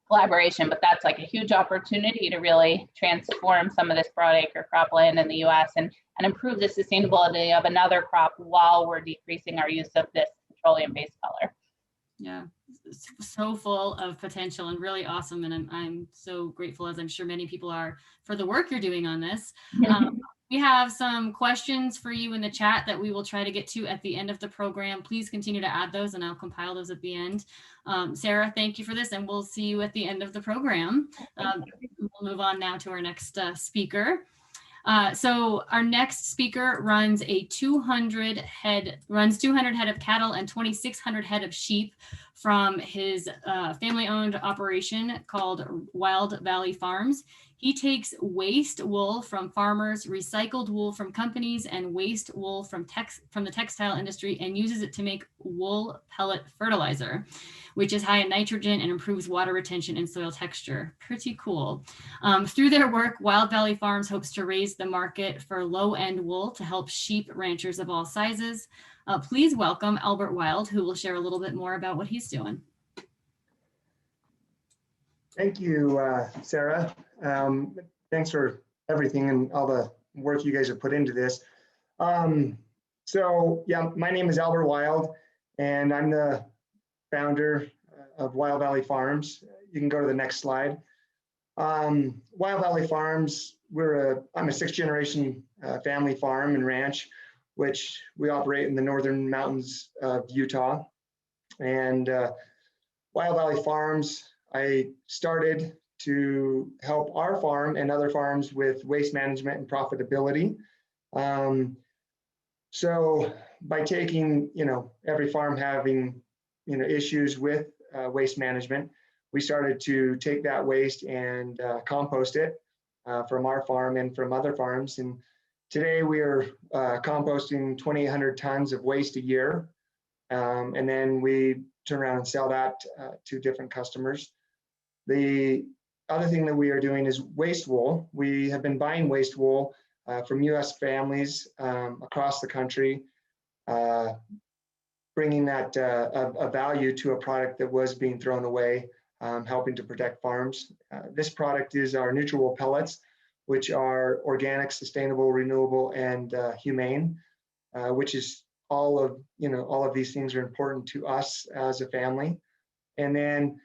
collaboration, but that's like a huge opportunity to really transform some of this broadacre cropland in the US and improve the sustainability of another crop while we're decreasing our use of this petroleum-based color. Yeah, it's so full of potential and really awesome. And I'm so grateful, as I'm sure many people are, for the work you're doing on this. We have some questions for you in the chat that we will try to get to at the end of the program. Please continue to add those and I'll compile those at the end. Sarah, thank you for this, and we'll see you at the end of the program. We'll move on now to our next speaker. So our next speaker runs 200 head of cattle and 2,600 head of sheep from his family-owned operation called Wilde Valley Farms. He takes waste wool from farmers, recycled wool from companies, and waste wool from the textile industry and uses it to make wool pellet fertilizer, which is high in nitrogen and improves water retention and soil texture. Pretty cool. Through their work, Wilde Valley Farms hopes to raise the market for low-end wool to help sheep ranchers of all sizes. Please welcome Albert Wilde, who will share a little bit more about what he's doing. Thank you, Sarah. Thanks for everything and all the work you guys have put into this. So yeah, my name is Albert Wilde, and I'm the founder of Wilde Valley Farms. You can go to the next slide. Wilde Valley Farms, I'm a sixth generation family farm and ranch, which we operate in the northern mountains of Utah. And Wilde Valley Farms, I started to help our farm and other farms with waste management and profitability. So by taking, every farm having, issues with waste management, we started to take that waste and compost it from our farm and from other farms. And today we are composting 2,800 tons of waste a year. And then we turn around and sell that to different customers. The other thing that we are doing is waste wool. We have been buying waste wool from U.S. families across the country, bringing that a value to a product that was being thrown away, helping to protect farms. This product is our Nutriwool pellets, which are organic, sustainable, renewable, and humane, which is all of these things are important to us as a family. And then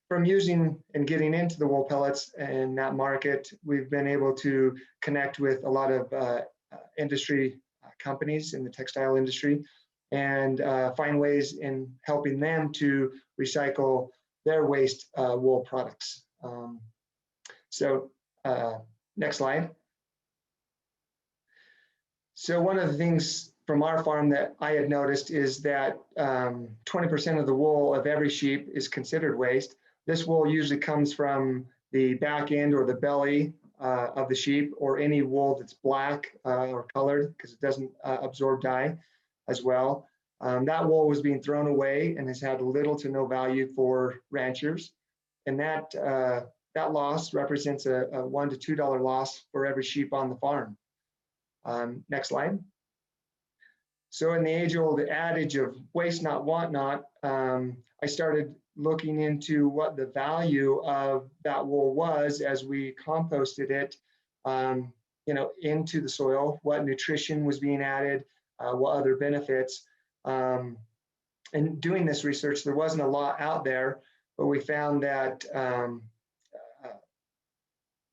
from using and getting into the wool pellets and that market, we've been able to connect with a lot of industry companies in the textile industry and find ways in helping them to recycle their waste wool products. Next slide. So one of the things from our farm that I had noticed is that 20% of the wool of every sheep is considered waste. This wool usually comes from the back end or the belly of the sheep, or any wool that's black or colored, because it doesn't absorb dye as well. That wool was being thrown away and has had little to no value for ranchers. And that loss represents a $1 to $2 loss for every sheep on the farm. Next slide. So in the age-old adage of waste not, want not, I started looking into what the value of that wool was as we composted it, into the soil, what nutrition was being added, what other benefits. And doing this research, there wasn't a lot out there, but we found that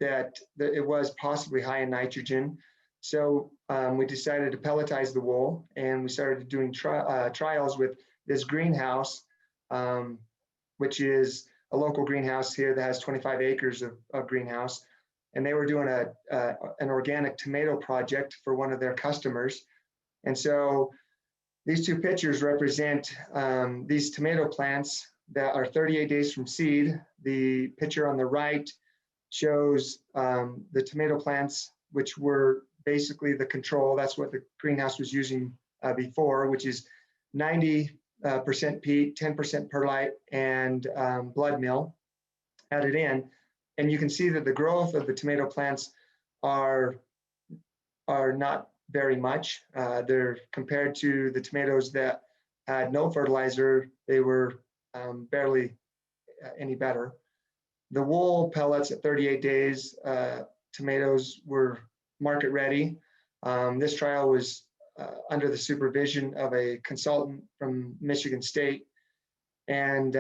that it was possibly high in nitrogen. So we decided to pelletize the wool, and we started doing trials with this greenhouse, which is a local greenhouse here that has 25 acres of greenhouse. And they were doing an organic tomato project for one of their customers. And so these two pictures represent these tomato plants that are 38 days from seed. The picture on the right shows the tomato plants, which were basically the control. That's what the greenhouse was using before, which is 90% peat, 10% perlite, and blood meal added in. And you can see that the growth of the tomato plants are not very much. They're compared to the tomatoes that had no fertilizer, they were barely any better. The wool pellets at 38 days, tomatoes were market ready. This trial was under the supervision of a consultant from Michigan State. And,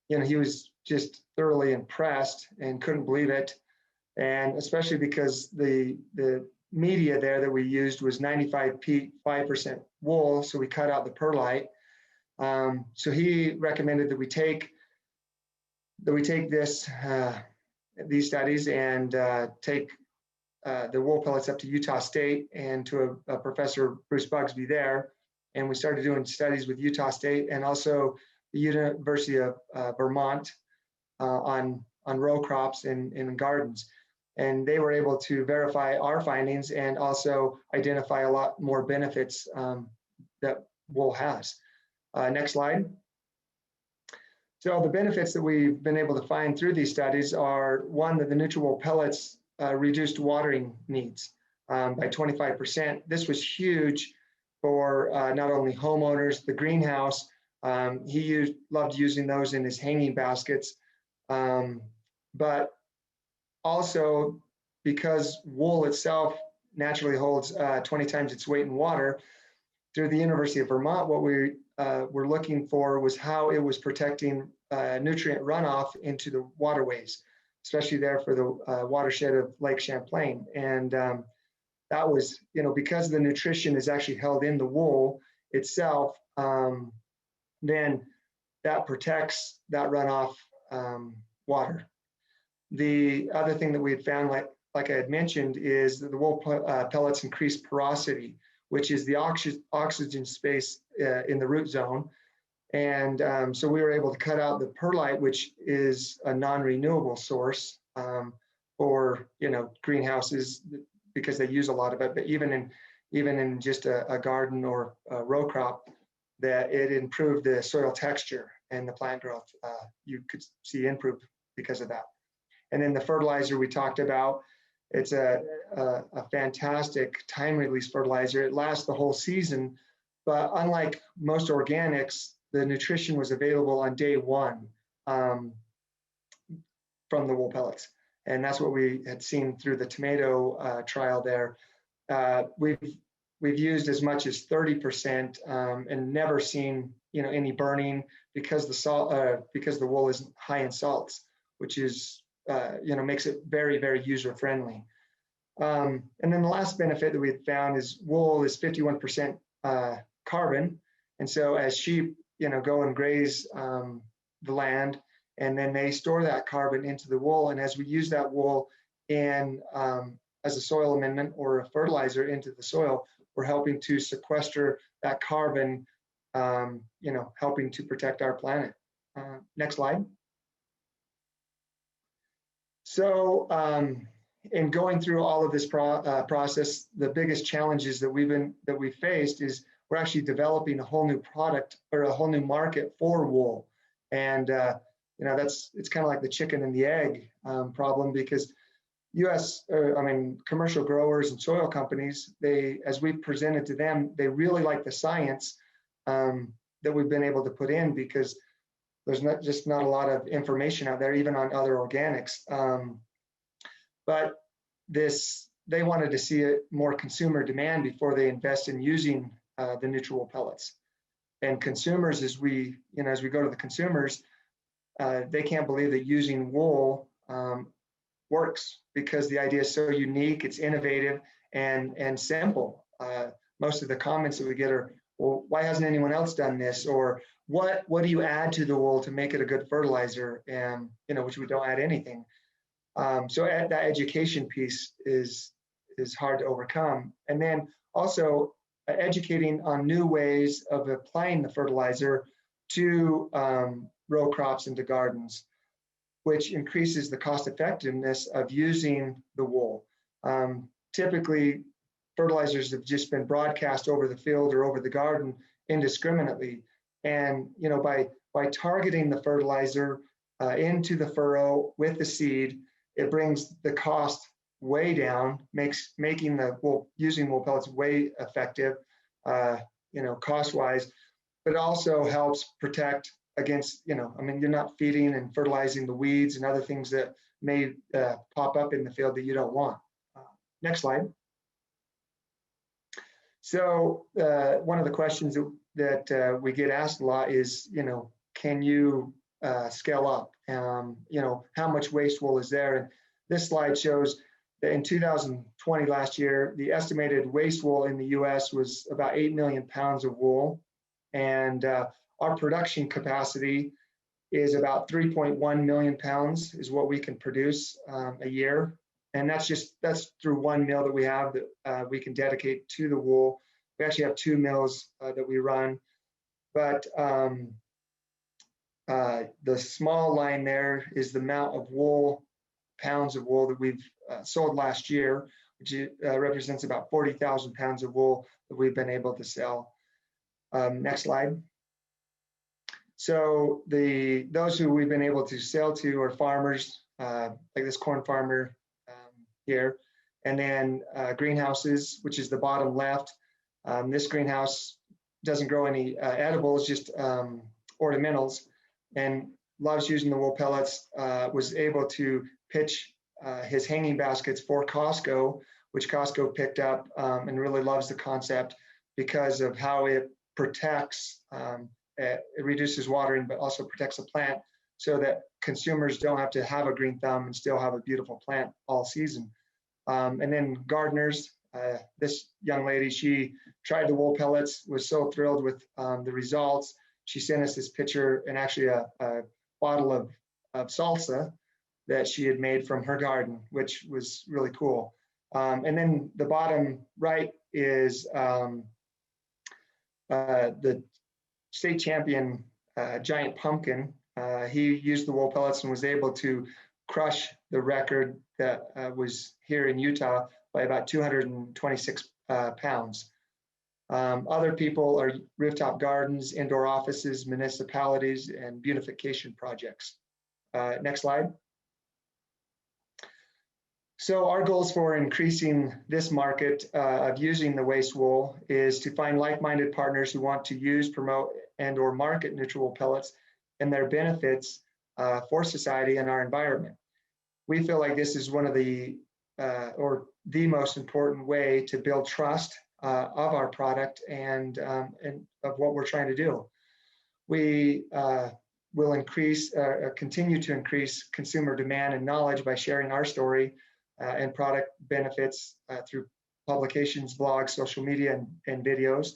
he was just thoroughly impressed and couldn't believe it. And especially because the media there that we used was 95 peat, 5% wool. So we cut out the perlite. So he recommended that we take these studies and take the wool pellets up to Utah State and to a Professor Bruce Bugsby there. And we started doing studies with Utah State and also the University of Vermont on row crops and gardens. And they were able to verify our findings and also identify a lot more benefits that wool has. Next slide. So the benefits that we've been able to find through these studies are, one, that the Nutriwool pellets reduced watering needs by 25%. This was huge for not only homeowners, the greenhouse. He loved using those in his hanging baskets, but also because wool itself naturally holds 20 times its weight in water. Through the University of Vermont, what we were looking for was how it was protecting nutrient runoff into the waterways, especially there for the watershed of Lake Champlain. And that was, because the nutrition is actually held in the wool itself, then that protects that runoff water. The other thing that we had found, like I had mentioned, is that the wool pellets increase porosity, which is the oxygen space in the root zone. And so we were able to cut out the perlite, which is a non-renewable source. or greenhouses because they use a lot of it. But even in just a garden or a row crop, that it improved the soil texture and the plant growth. You could see improved because of that. And then the fertilizer we talked about, it's a fantastic time release fertilizer. It lasts the whole season, but unlike most organics, the nutrition was available on day one from the wool pellets. And that's what we had seen through the tomato trial there. We've used as much as 30% and never seen any burning because the wool is high in salts, which is makes it very, very user friendly. And then the last benefit that we had found is wool is 51% carbon, and so as sheep go and graze the land, and then they store that carbon into the wool, and as we use that wool in as a soil amendment or a fertilizer into the soil, we're helping to sequester that carbon, helping to protect our planet. Next slide. So in going through all of this process, the biggest challenges that we faced is we're actually developing a whole new product or a whole new market for wool. And it's kind of like the chicken and the egg problem, because commercial growers and soil companies, as we presented to them, they really like the science that we've been able to put in, because there's not a lot of information out there, even on other organics. But they wanted to see more consumer demand before they invest in using the neutral wool pellets. And consumers, as we go to the consumers, they can't believe that using wool works, because the idea is so unique, it's innovative and simple. Most of the comments that we get are, well, why hasn't anyone else done this? Or what do you add to the wool to make it a good fertilizer? And which we don't add anything. So that education piece is hard to overcome. And then also educating on new ways of applying the fertilizer to row crops and to gardens, which increases the cost effectiveness of using the wool. Typically, fertilizers have just been broadcast over the field or over the garden indiscriminately. And by targeting the fertilizer into the furrow with the seed, it brings the cost way down, making using wool pellets way effective, cost-wise, but also helps protect against, you're not feeding and fertilizing the weeds and other things that may pop up in the field that you don't want. Next slide. So one of the questions that we get asked a lot is, can you scale up? How much waste wool is there? And this slide shows that in 2020, last year, the estimated waste wool in the US was about 8 million pounds of wool. And our production capacity is about 3.1 million pounds is what we can produce a year. And that's through one mill that we have that we can dedicate to the wool. We actually have 2 mills that we run, but the small line there is the amount of wool, pounds of wool that we've sold last year, which represents about 40,000 pounds of wool that we've been able to sell. Next slide. So those who we've been able to sell to are farmers, like this corn farmer here, and then greenhouses, which is the bottom left. This greenhouse doesn't grow any edibles, just ornamentals, and loves using the wool pellets. Was able to pitch his hanging baskets for Costco, which Costco picked up and really loves the concept because of how it protects, it reduces watering, but also protects the plant so that consumers don't have to have a green thumb and still have a beautiful plant all season. And then gardeners, this young lady, she tried the wool pellets, was so thrilled with the results. She sent us this picture and actually a bottle of salsa that she had made from her garden, which was really cool. And then the bottom right is the state champion giant pumpkin. He used the wool pellets and was able to crush the record that was here in Utah by about 226 pounds. Other people are rooftop gardens, indoor offices, municipalities, and beautification projects. Next slide. So our goals for increasing this market of using the waste wool is to find like-minded partners who want to use, promote, and or market neutral pellets and their benefits for society and our environment. We feel like this is one of the, or the most important way to build trust of our product and of what we're trying to do. We will continue to increase consumer demand and knowledge by sharing our story and product benefits through publications, blogs, social media, and videos.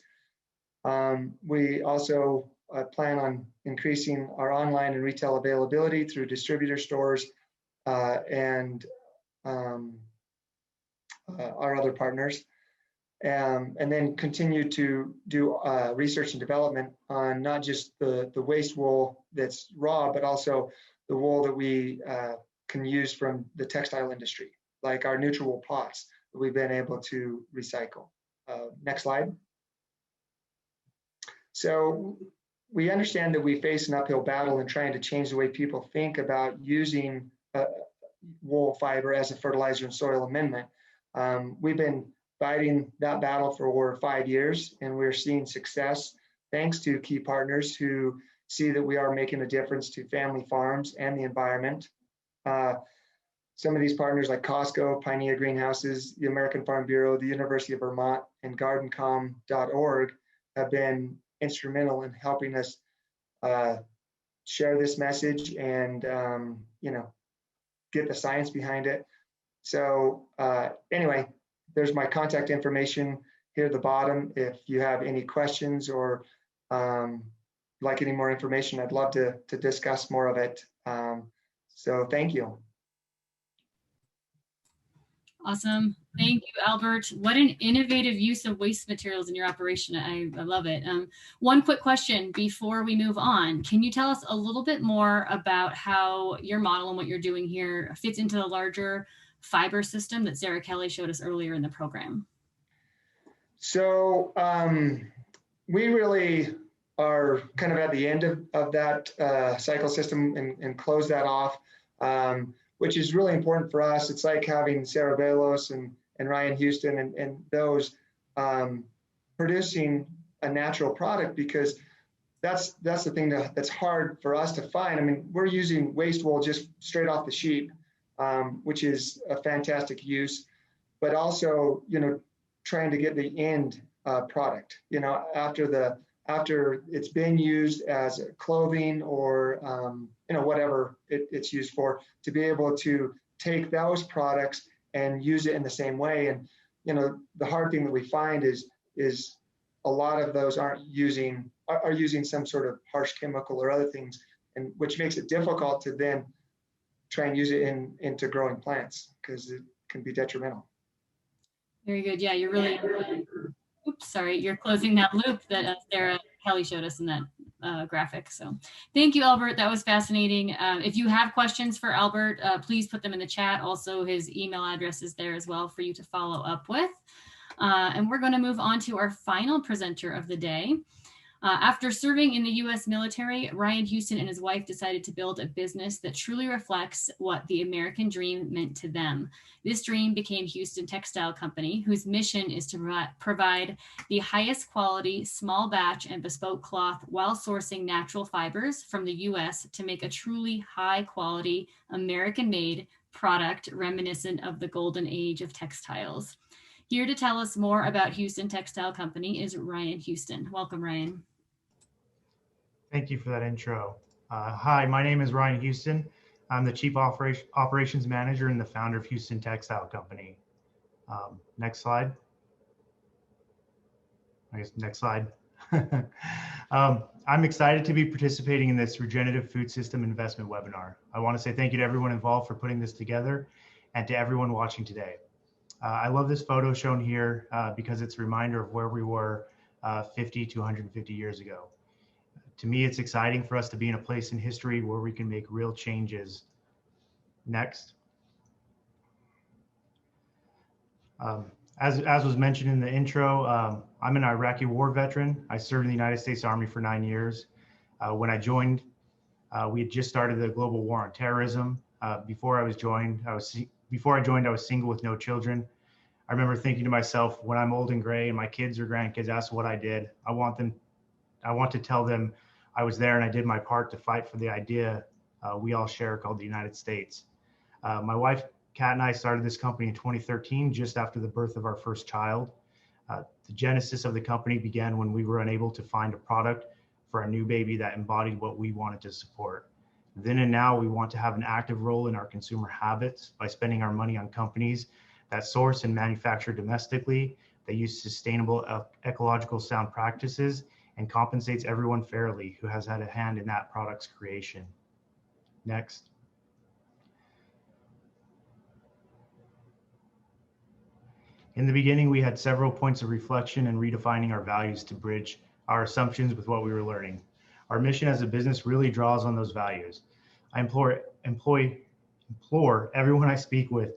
We also plan on increasing our online and retail availability through distributor stores and our other partners. And then continue to do research and development on not just the waste wool that's raw, but also the wool that we can use from the textile industry, like our neutral wool pots that we've been able to recycle. Next slide. So we understand that we face an uphill battle in trying to change the way people think about using wool fiber as a fertilizer and soil amendment. We've been fighting that battle for over 5 years, and we're seeing success thanks to key partners who see that we are making a difference to family farms and the environment. Some of these partners like Costco, Pioneer Greenhouses, the American Farm Bureau, the University of Vermont, and GardenCom.org have been instrumental in helping us share this message and get the science behind it. So anyway, there's my contact information here at the bottom. If you have any questions or like any more information, I'd love to discuss more of it. So thank you. Awesome. Thank you, Albert. What an innovative use of waste materials in your operation. I love it. One quick question before we move on. Can you tell us a little bit more about how your model and what you're doing here fits into the larger fiber system that Sarah Kelley showed us earlier in the program? So we really are kind of at the end of that cycle system and close that off, which is really important for us. It's like having Sarah Velos and Ryan Houston and those producing a natural product, because that's the thing that's hard for us to find. I mean, we're using waste wool just straight off the sheep, which is a fantastic use, but also, trying to get the end product, after it's been used as clothing or, whatever it's used for, to be able to take those products and use it in the same way. And, the hard thing that we find is a lot of those are using some sort of harsh chemical or other things, and which makes it difficult to then try and use it into growing plants, because it can be detrimental. Very good. Yeah, you're really, you're closing that loop that Sarah Kelley showed us in that graphic. So thank you, Albert. That was fascinating. If you have questions for Albert, please put them in the chat. Also, his email address is there as well for you to follow up with. And we're going to move on to our final presenter of the day. After serving in the U.S. military, Ryan Houston and his wife decided to build a business that truly reflects what the American dream meant to them. This dream became Houston Textile Company, whose mission is to provide the highest quality, small batch, and bespoke cloth while sourcing natural fibers from the U.S. to make a truly high quality, American-made product reminiscent of the golden age of textiles. Here to tell us more about Houston Textile Company is Ryan Houston. Welcome, Ryan. Thank you for that intro. Hi, my name is Ryan Houston. I'm the Chief Operations Manager and the founder of Houston Textile Company. Next slide. I guess next slide. I'm excited to be participating in this Regenerative Food System Investment webinar. I want to say thank you to everyone involved for putting this together and to everyone watching today. I love this photo shown here because it's a reminder of where we were 50 to 150 years ago. To me, it's exciting for us to be in a place in history where we can make real changes Next. As was mentioned in the intro, I'm an Iraqi war veteran. I served in the United States Army for 9 years. When I joined, we had just started the global war on terrorism. Before I joined, I was single with no children. I remember thinking to myself, when I'm old and gray and my kids or grandkids ask what I did, I want to tell them I was there and I did my part to fight for the idea we all share called the United States. My wife, Kat, and I started this company in 2013, just after the birth of our first child. The genesis of the company began when we were unable to find a product for our new baby that embodied what we wanted to support. Then and now, we want to have an active role in our consumer habits by spending our money on companies that source and manufacture domestically, that use sustainable, ecological sound practices, and compensates everyone fairly who has had a hand in that product's creation. Next. In the beginning, we had several points of reflection and redefining our values to bridge our assumptions with what we were learning. Our mission as a business really draws on those values. I implore everyone I speak with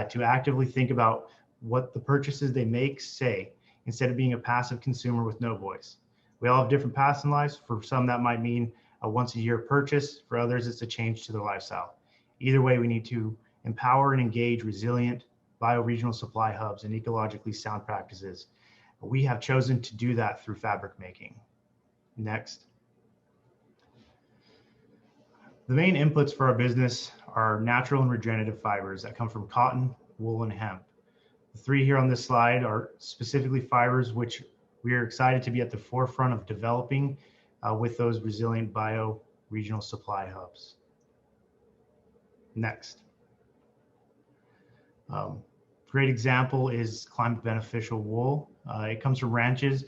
to actively think about what the purchases they make say, instead of being a passive consumer with no voice. We all have different paths in lives. For some, that might mean a once-a-year purchase. For others, it's a change to their lifestyle. Either way, we need to empower and engage resilient, bioregional supply hubs and ecologically sound practices. We have chosen to do that through fabric making. Next. The main inputs for our business are natural and regenerative fibers that come from cotton, wool, and hemp. The three here on this slide are specifically fibers which we are excited to be at the forefront of developing with those resilient bioregional supply hubs. Next. Great example is climate beneficial wool. It comes from ranches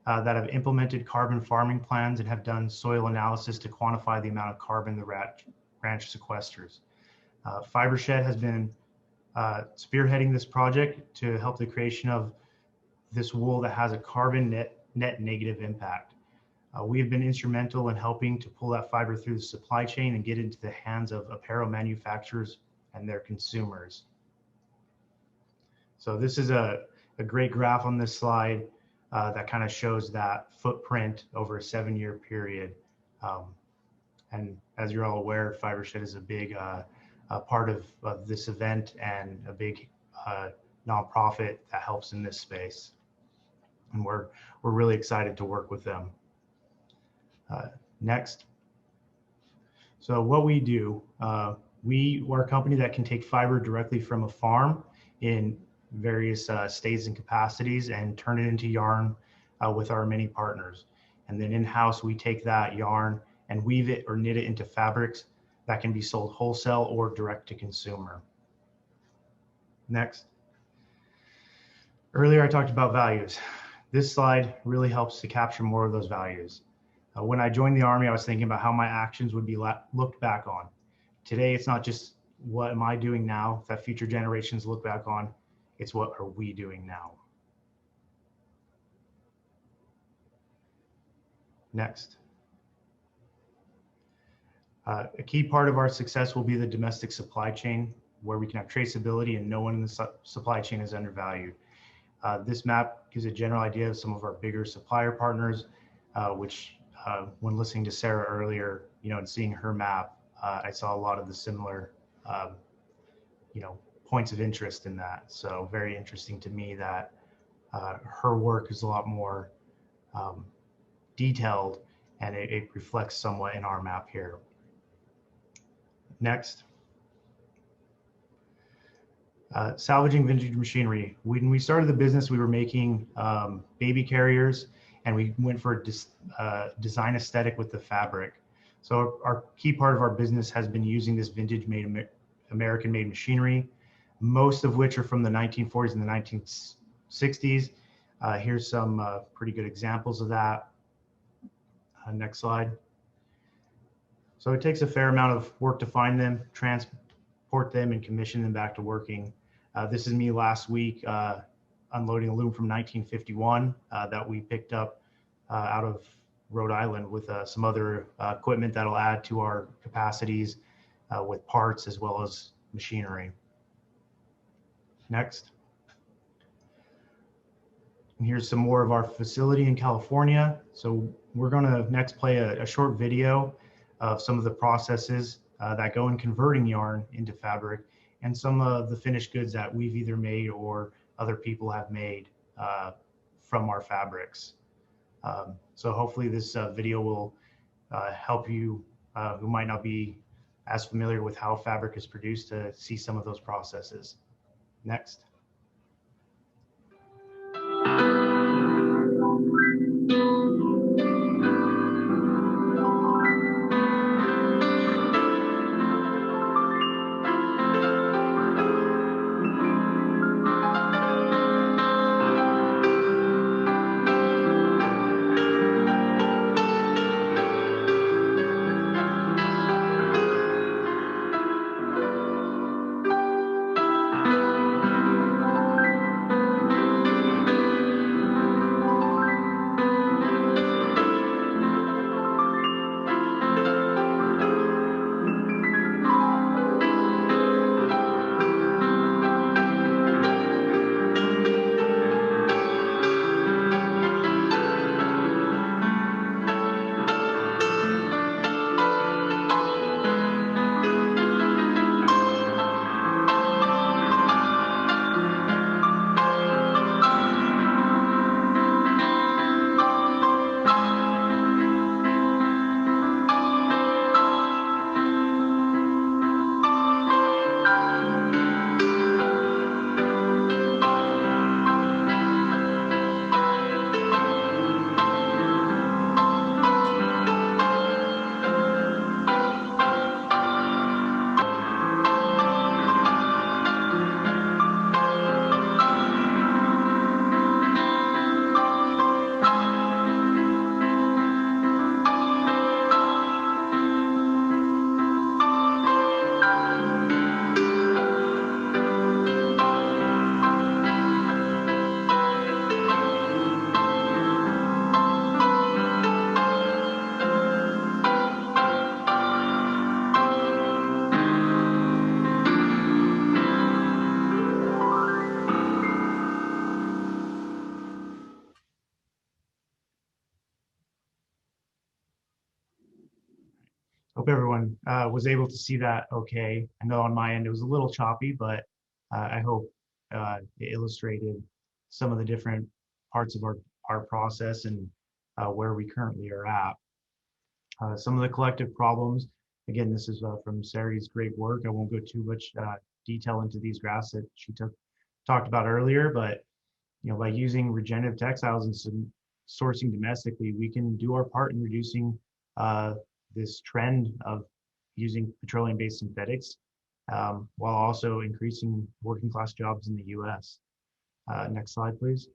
that have implemented carbon farming plans and have done soil analysis to quantify the amount of carbon the ranch sequesters. FiberShed has been spearheading this project to help the creation of this wool that has a carbon net negative impact. We have been instrumental in helping to pull that fiber through the supply chain and get into the hands of apparel manufacturers and their consumers. So this is a great graph on this slide that kind of shows that footprint over a 7-year period. And as you're all aware, FiberShed is a big part of this event and a big nonprofit that helps in this space. And we're really excited to work with them. Next. So what we do, we are a company that can take fiber directly from a farm in various states and capacities and turn it into yarn with our many partners. And then in-house, we take that yarn and weave it or knit it into fabrics that can be sold wholesale or direct to consumer. Next. Earlier, I talked about values. This slide really helps to capture more of those values. When I joined the Army, I was thinking about how my actions would be looked back on. Today, it's not just what am I doing now that future generations look back on, it's what are we doing now. Next. A key part of our success will be the domestic supply chain, where we can have traceability and no one in the supply chain is undervalued. This map gives a general idea of some of our bigger supplier partners, which when listening to Sarah earlier, and seeing her map, I saw a lot of the similar, points of interest in that. So very interesting to me that her work is a lot more detailed, and it reflects somewhat in our map here. Next. Salvaging vintage machinery. When we started the business, we were making baby carriers, and we went for a design aesthetic with the fabric. So our key part of our business has been using this vintage American-made machinery, most of which are from the 1940s and the 1960s. Here's some pretty good examples of that. Next slide. So it takes a fair amount of work to find them, transport them, and commission them back to working. This is me last week unloading a loom from 1951 that we picked up out of Rhode Island with some other equipment that'll add to our capacities with parts as well as machinery. Next. And here's some more of our facility in California. So we're going to next play a short video of some of the processes that go in converting yarn into fabric and some of the finished goods that we've either made or other people have made from our fabrics. So hopefully this video will help you who might not be as familiar with how fabric is produced to see some of those processes. Next. Hope everyone was able to see that okay. I know on my end it was a little choppy, but I hope it illustrated some of the different parts of our process and where we currently are at. Some of the collective problems, again, this is from Sari's great work. I won't go too much detail into these graphs that she talked about earlier, but by using regenerative textiles and some sourcing domestically, we can do our part in reducing this trend of using petroleum-based synthetics while also increasing working class jobs in the US. Next slide, please.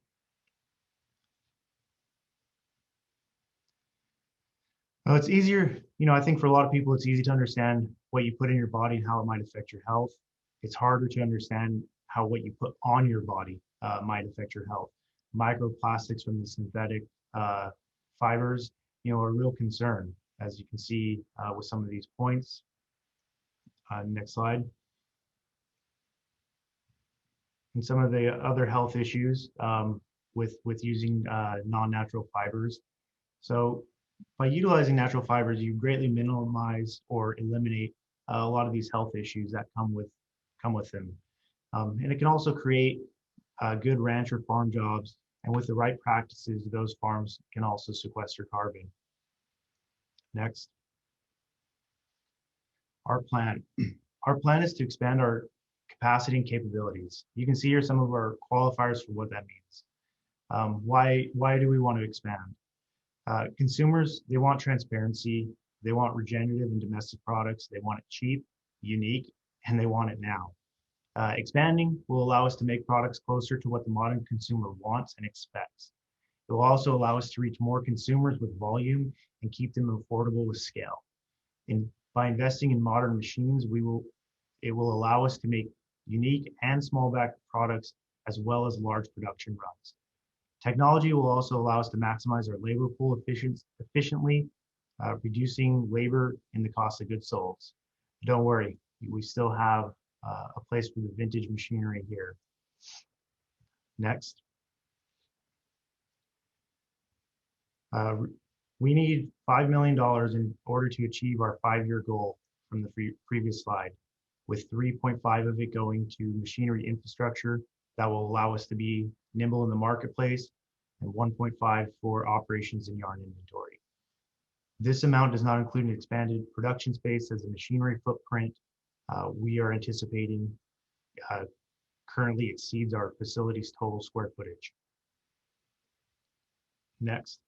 It's easier, I think for a lot of people, it's easy to understand what you put in your body and how it might affect your health. It's harder to understand how what you put on your body might affect your health. Microplastics from the synthetic fibers, are a real concern, as you can see with some of these points. Next slide. And some of the other health issues with using non-natural fibers. So by utilizing natural fibers, you greatly minimize or eliminate a lot of these health issues that come with them. And it can also create good ranch or farm jobs. And with the right practices, those farms can also sequester carbon. Next. Our plan. Our plan is to expand our capacity and capabilities. You can see here some of our qualifiers for what that means. Why do we want to expand? Consumers, they want transparency, they want regenerative and domestic products, they want it cheap, unique, and they want it now. Expanding will allow us to make products closer to what the modern consumer wants and expects. It will also allow us to reach more consumers with volume and keep them affordable with scale. By investing in modern machines, it will allow us to make unique and small batch products as well as large production runs. Technology will also allow us to maximize our labor pool efficiently, reducing labor and the cost of goods sold. Don't worry, we still have a place for the vintage machinery here. Next. We need $5 million in order to achieve our 5-year goal from the previous slide, with 3.5 of it going to machinery infrastructure that will allow us to be nimble in the marketplace, and 1.5 for operations and yarn inventory. This amount does not include an expanded production space as a machinery footprint. We are anticipating currently exceeds our facility's total square footage. Next.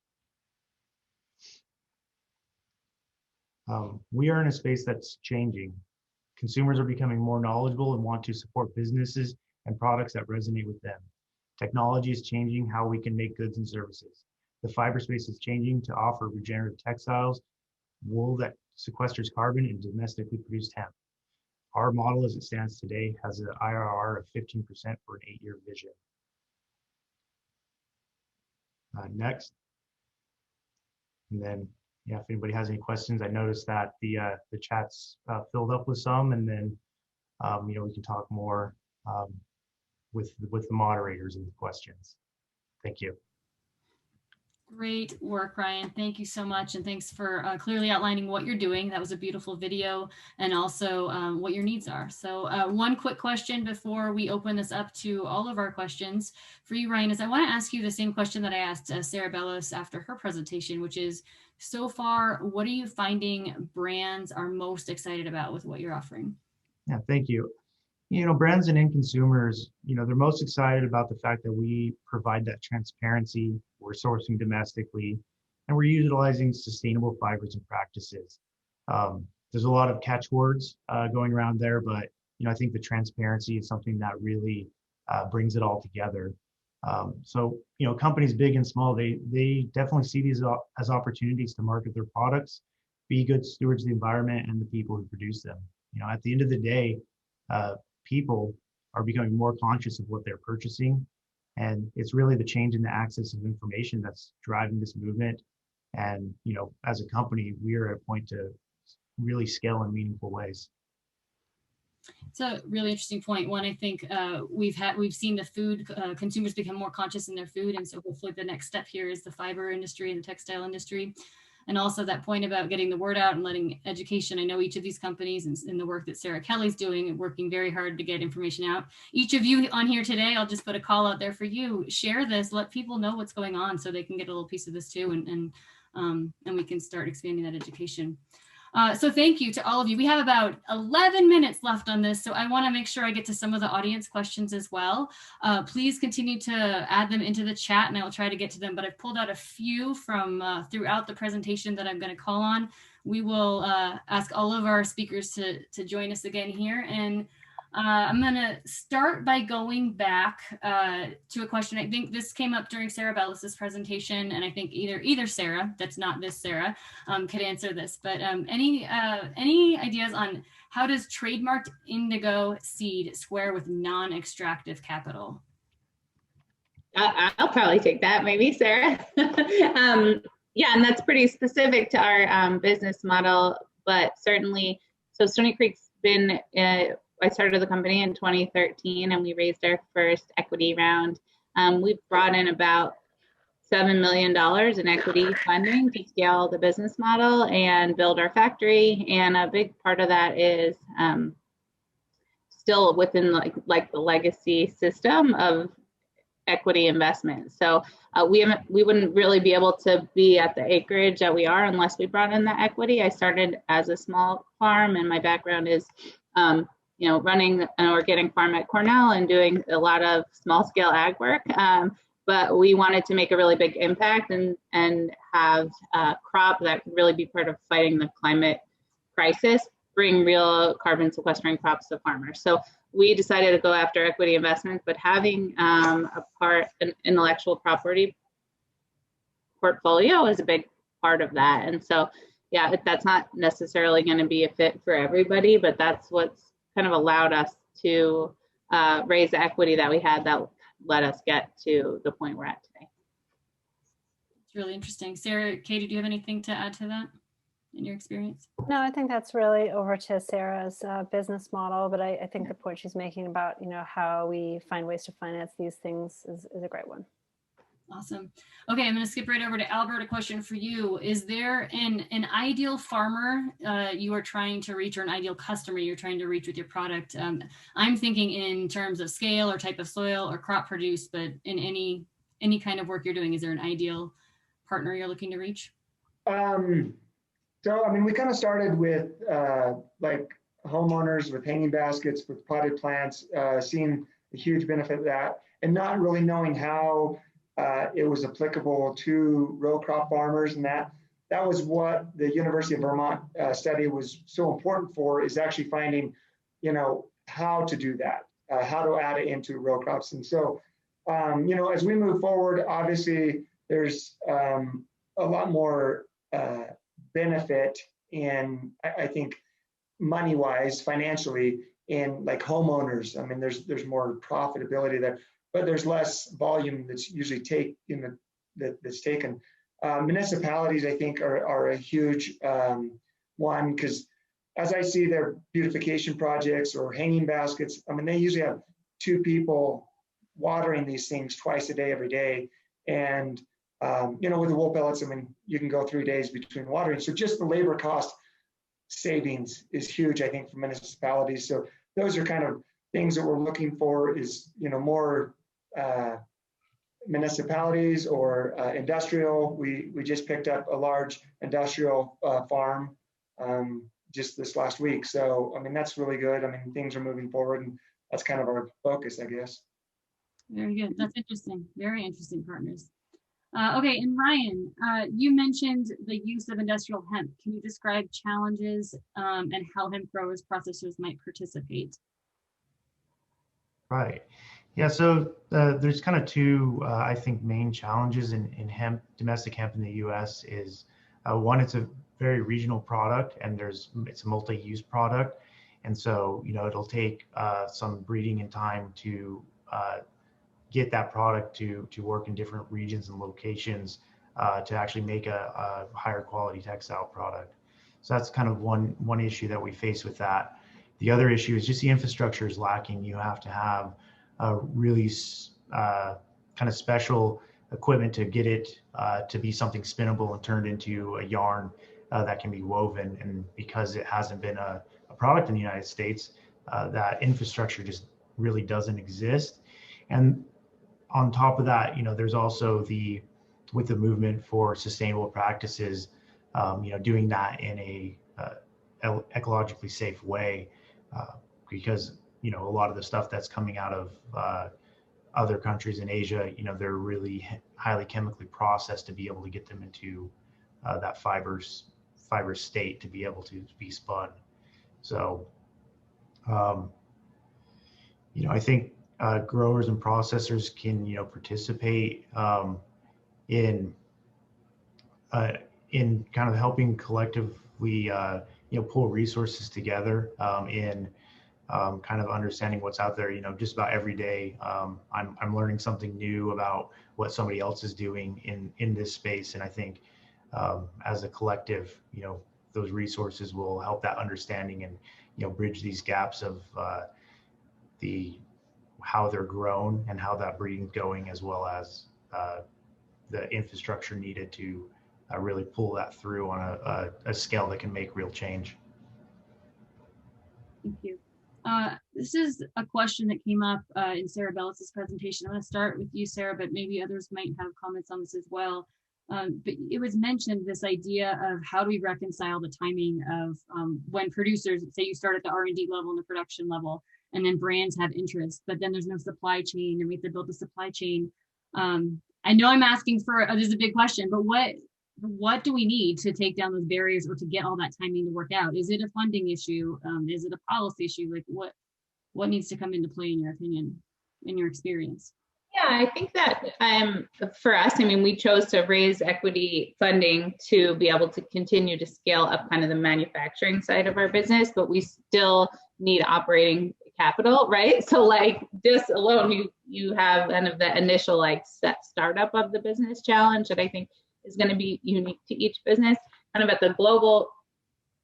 We are in a space that's changing. Consumers are becoming more knowledgeable and want to support businesses and products that resonate with them. Technology is changing how we can make goods and services. The fiber space is changing to offer regenerative textiles, wool that sequesters carbon, and domestically produced hemp. Our model as it stands today has an IRR of 15% for an 8-year vision. Next. And then, yeah, if anybody has any questions, I noticed that the chat's filled up with some, and then we can talk more with the moderators and the questions. Thank you. Great work, Ryan. Thank you so much. And thanks for clearly outlining what you're doing. That was a beautiful video, and also what your needs are. So one quick question before we open this up to all of our questions for you, Ryan, is I want to ask you the same question that I asked Sarah Bellos after her presentation, which is, so far, what are you finding brands are most excited about with what you're offering? Yeah, thank you. Brands and end consumers, they're most excited about the fact that we provide that transparency, we're sourcing domestically, and we're utilizing sustainable fibers and practices. There's a lot of catchwords going around there, but I think the transparency is something that really brings it all together. So companies big and small, they definitely see these as opportunities to market their products, be good stewards of the environment and the people who produce them. At the end of the day, people are becoming more conscious of what they're purchasing, and it's really the change in the access of information that's driving this movement. And as a company, we are at a point to really scale in meaningful ways. It's a really interesting point. One, I think we've seen the food consumers become more conscious in their food, and so hopefully the next step here is the fiber industry and the textile industry. And also that point about getting the word out and letting education. I know each of these companies and in the work that Sarah Kelley's doing, working very hard to get information out. Each of you on here today, I'll just put a call out there for you. Share this, let people know what's going on so they can get a little piece of this too, and we can start expanding that education. So thank you to all of you. We have about 11 minutes left on this, so I want to make sure I get to some of the audience questions as well. Please continue to add them into the chat, and I will try to get to them, but I've pulled out a few from throughout the presentation that I'm going to call on. We will ask all of our speakers to join us again here, and I'm going to start by going back to a question. I think this came up during Sarah Bellos' presentation, and I think either Sarah, that's not this Sarah, could answer this. But any ideas on how does trademarked indigo seed square with non-extractive capital? I'll probably take that, maybe Sarah. Yeah, and that's pretty specific to our business model, but certainly, so Stony Creek's been I started the company in 2013, and we raised our first equity round. We've brought in about $7 million in equity funding to scale the business model and build our factory. And a big part of that is still within like the legacy system of equity investment. So we wouldn't really be able to be at the acreage that we are unless we brought in that equity. I started as a small farm, and my background is running an organic farm at Cornell and doing a lot of small scale ag work. But we wanted to make a really big impact and have a crop that could really be part of fighting the climate crisis, bring real carbon sequestering crops to farmers. So we decided to go after equity investments, but having an intellectual property portfolio is a big part of that. And so, yeah, that's not necessarily going to be a fit for everybody, but that's what's kind of allowed us to raise the equity that we had that let us get to the point we're at today. It's really interesting. Sarah, Katie, do you have anything to add to that? in your experience? No, I think that's really over to Sarah's business model, but I think the point she's making about, how we find ways to finance these things is a great one. Awesome. Okay, I'm going to skip right over to Albert. A question for you. Is there an ideal farmer you are trying to reach, or an ideal customer you're trying to reach with your product? I'm thinking in terms of scale or type of soil or crop produced, but in any kind of work you're doing, is there an ideal partner you're looking to reach? So, we kind of started with like homeowners with hanging baskets, with potted plants, seeing a huge benefit of that, and not really knowing how it was applicable to row crop farmers. And that was what the University of Vermont study was so important for, is actually finding, how to do that, how to add it into row crops. And so, as we move forward, obviously there's a lot more benefit in, I think, money-wise, financially, in like homeowners. There's more profitability there, but there's less volume that's usually that's taken. Municipalities, I think, are a huge one, because as I see their beautification projects or hanging baskets, they usually have 2 people watering these things twice a day, every day. And with the wool pellets, you can go 3 days between watering. So just the labor cost savings is huge, I think, for municipalities. So those are kind of things that we're looking for, is, more municipalities or industrial. We just picked up a large industrial farm just this last week. So, that's really good. Things are moving forward, and that's kind of our focus, I guess. Very good. That's interesting. Very interesting partners. Okay, and Ryan, you mentioned the use of industrial hemp. Can you describe challenges and how hemp growers, processors might participate? Right. Yeah, so there's kind of 2, I think, main challenges in hemp, domestic hemp in the U.S. is one, it's a very regional product, and it's a multi-use product. And so, it'll take some breeding and time to get that product to work in different regions and locations to actually make a higher quality textile product. So that's kind of one issue that we face with that. The other issue is just the infrastructure is lacking. You have to have really kind of special equipment to get it to be something spinnable and turned into a yarn that can be woven. And because it hasn't been a product in the United States, that infrastructure just really doesn't exist. And on top of that, there's also with the movement for sustainable practices, doing that in a ecologically safe way, because a lot of the stuff that's coming out of other countries in Asia, they're really highly chemically processed to be able to get them into that fiber state to be able to be spun. So, I think growers and processors can, participate in kind of helping collectively, pull resources together in kind of understanding what's out there. Just about every day, I'm learning something new about what somebody else is doing in this space, and I think as a collective, those resources will help that understanding and bridge these gaps of how they're grown and how that breeding's going, as well as the infrastructure needed to really pull that through on a scale that can make real change. Thank you. This is a question that came up in Sarah Bellis' presentation. I'm going to start with you, Sarah, but maybe others might have comments on this as well. But it was mentioned, this idea of how do we reconcile the timing of when producers, say you start at the R&D level and the production level, and then brands have interest, but then there's no supply chain, and we have to build a supply chain. I know I'm asking for, this is a big question, but what do we need to take down those barriers or to get all that timing to work out? Is it a funding issue? Is it a policy issue? Like what needs to come into play, in your opinion, in your experience? Yeah, I think that for us, we chose to raise equity funding to be able to continue to scale up kind of the manufacturing side of our business, but we still need operating capital, right? So like this alone, you have kind of the initial startup of the business challenge that I think is going to be unique to each business. Kind of at the global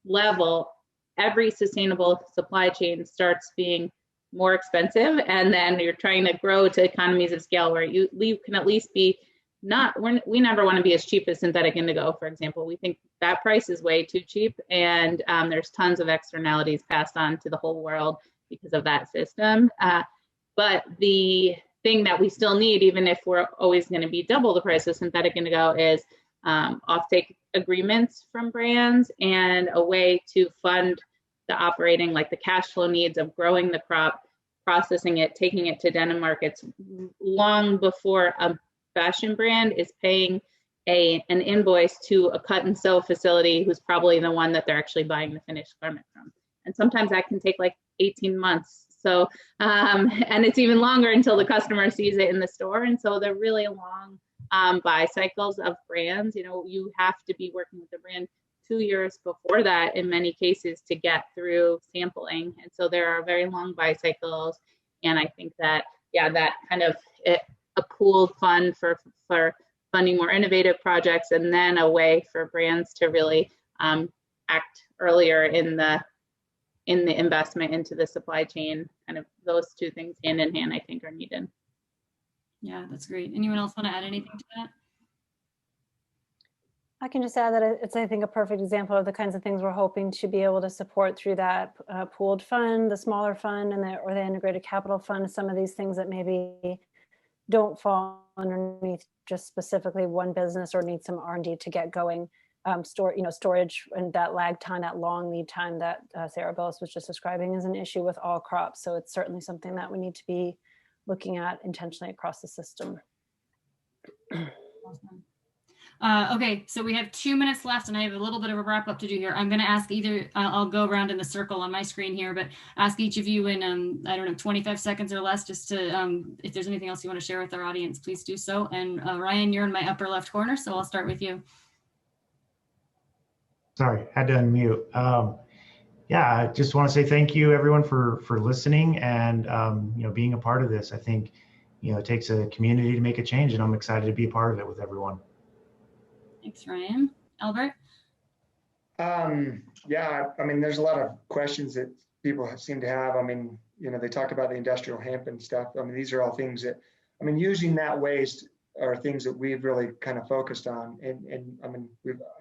level, every sustainable supply chain starts being more expensive, and then you're trying to grow to economies of scale where you can at least be we never want to be as cheap as synthetic indigo, for example. We think that price is way too cheap, and there's tons of externalities passed on to the whole world because of that system. But the thing that we still need, even if we're always going to be double the price of synthetic indigo, is offtake agreements from brands and a way to fund the operating, like the cash flow needs of growing the crop, processing it, taking it to denim markets long before a fashion brand is paying an invoice to a cut and sew facility who's probably the one that they're actually buying the finished garment from. And sometimes that can take like 18 months. So, and it's even longer until the customer sees it in the store. And so they're really long buy cycles of brands. You know, you have to be working with the brand 2 years before that in many cases to get through sampling. And so there are very long buy cycles. And I think that, yeah, that kind of a pooled fund for funding more innovative projects, and then a way for brands to really act earlier in the investment into the supply chain. Kind of those two things hand in hand, I think, are needed. Yeah, that's great. Anyone else want to add anything to that? I can just add that it's, I think, a perfect example of the kinds of things we're hoping to be able to support through that pooled fund, the smaller fund, and or the integrated capital fund. Some of these things that maybe don't fall underneath just specifically one business or need some R&D to get going. Storage and that lag time, that long lead time that Sarah Bellis was just describing, is an issue with all crops. So it's certainly something that we need to be looking at intentionally across the system. Awesome. Okay, so we have 2 minutes left, and I have a little bit of a wrap up to do here. I'm going to ask either, I'll go around in the circle on my screen here, but ask each of you in, I don't know, 25 seconds or less, just to, if there's anything else you want to share with our audience, please do so. And Ryan, you're in my upper left corner, so I'll start with you. Sorry, had to unmute. Yeah, I just want to say thank you, everyone, for listening and being a part of this. I think it takes a community to make a change, and I'm excited to be a part of it with everyone. Thanks, Ryan. Albert? Yeah, I mean, there's a lot of questions that people seem to have. I mean, they talk about the industrial hemp and stuff. I mean, these are all things that, using that waste are things that we've really kind of focused on. And I mean,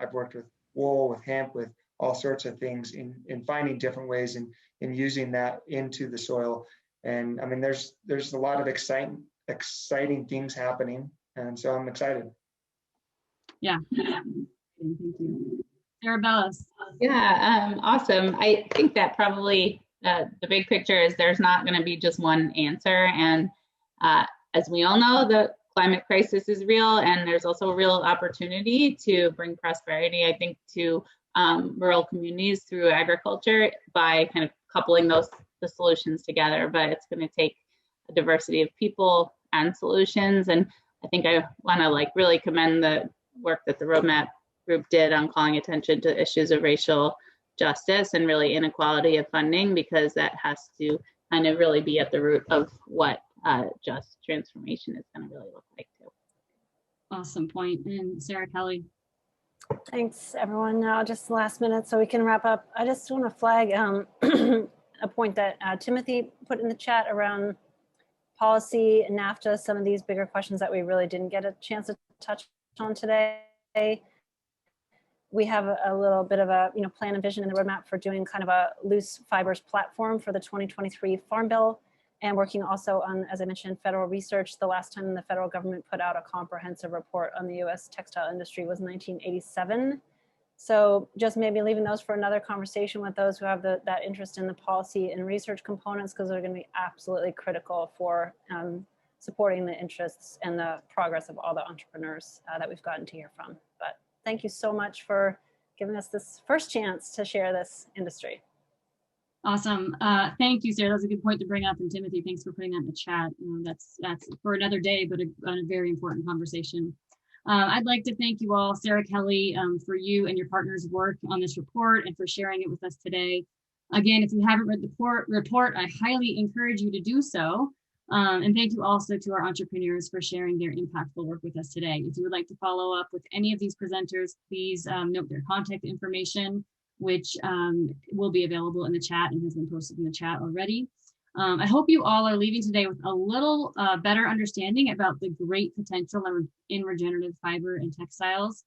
I've worked with wool, with hemp, with all sorts of things in finding different ways in using that into the soil. And I mean, there's a lot of exciting things happening. And so I'm excited. Yeah. Thank you. Sarah Bellis. Yeah, awesome. I think that probably the big picture is there's not going to be just one answer. And as we all know, the climate crisis is real, and there's also a real opportunity to bring prosperity, I think, to rural communities through agriculture by kind of coupling the solutions together. But it's going to take a diversity of people and solutions. And I think I want to really commend the work that the Roadmap group did on calling attention to issues of racial justice and really inequality of funding, because that has to kind of really be at the root of what just transformation is going to really look like too. Awesome point. And Sarah, Kelley. Thanks, everyone. Now, just the last minute so we can wrap up. I just want to flag a point that Timothy put in the chat around policy and NAFTA, some of these bigger questions that we really didn't get a chance to touch on today. We have a little bit of a plan and vision in the roadmap for doing kind of a loose fibers platform for the 2023 Farm Bill, and working also on, as I mentioned, federal research. The last time the federal government put out a comprehensive report on the U.S. textile industry was 1987. So just maybe leaving those for another conversation with those who have that interest in the policy and research components, because they're going to be absolutely critical for supporting the interests and the progress of all the entrepreneurs that we've gotten to hear from. But thank you so much for giving us this first chance to share this industry. Awesome. Thank you, Sarah. That's a good point to bring up. And Timothy, thanks for putting that in the chat. That's for another day, but a very important conversation. I'd like to thank you all, Sarah, Kelley, for you and your partners' work on this report and for sharing it with us today. Again, if you haven't read the report, I highly encourage you to do so. And thank you also to our entrepreneurs for sharing their impactful work with us today. If you would like to follow up with any of these presenters, please note their contact information which will be available in the chat and has been posted in the chat already. I hope you all are leaving today with a little better understanding about the great potential in regenerative fiber and textiles.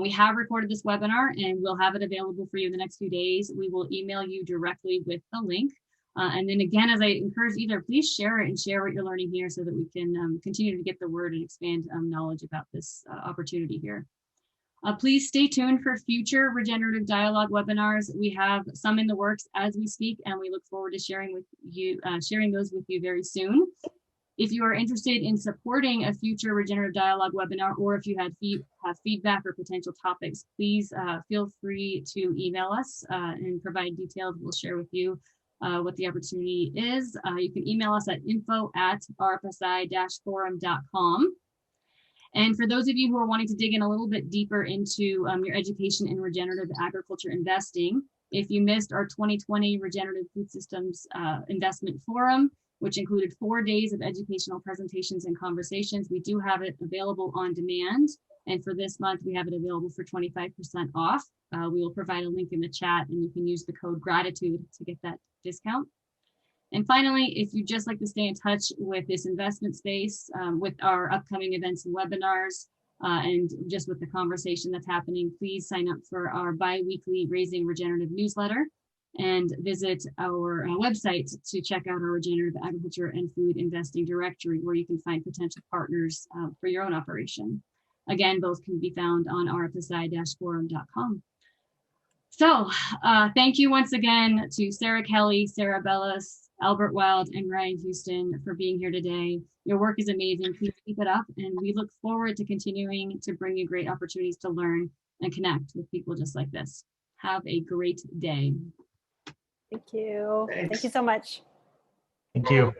We have recorded this webinar and we'll have it available for you in the next few days. We will email you directly with the link. And then again, as I encourage either, please share it and share what you're learning here so that we can continue to get the word and expand knowledge about this opportunity here. Please stay tuned for future regenerative dialogue webinars. We have some in the works as we speak, and we look forward to sharing those with you very soon. If you are interested in supporting a future regenerative dialogue webinar, or if you have feedback or potential topics, please feel free to email us and provide details. We'll share with you what the opportunity is. You can email us at info@rfsi-forum.com. And for those of you who are wanting to dig in a little bit deeper into your education in regenerative agriculture investing, if you missed our 2020 Regenerative Food Systems Investment Forum, which included 4 days of educational presentations and conversations, we do have it available on demand. And for this month, we have it available for 25% off. We will provide a link in the chat and you can use the code GRATITUDE to get that discount. And finally, if you'd just like to stay in touch with this investment space, with our upcoming events and webinars, and just with the conversation that's happening, please sign up for our bi-weekly Raising Regenerative newsletter and visit our website to check out our regenerative agriculture and food investing directory, where you can find potential partners for your own operation. Again, both can be found on rfsi-forum.com. So thank you once again to Sarah Kelley, Sarah Bellis, Albert Wilde, and Ryan Houston for being here today. Your work is amazing. Please keep it up. And we look forward to continuing to bring you great opportunities to learn and connect with people just like this. Have a great day. Thank you. Thanks. Thank you so much. Thank you.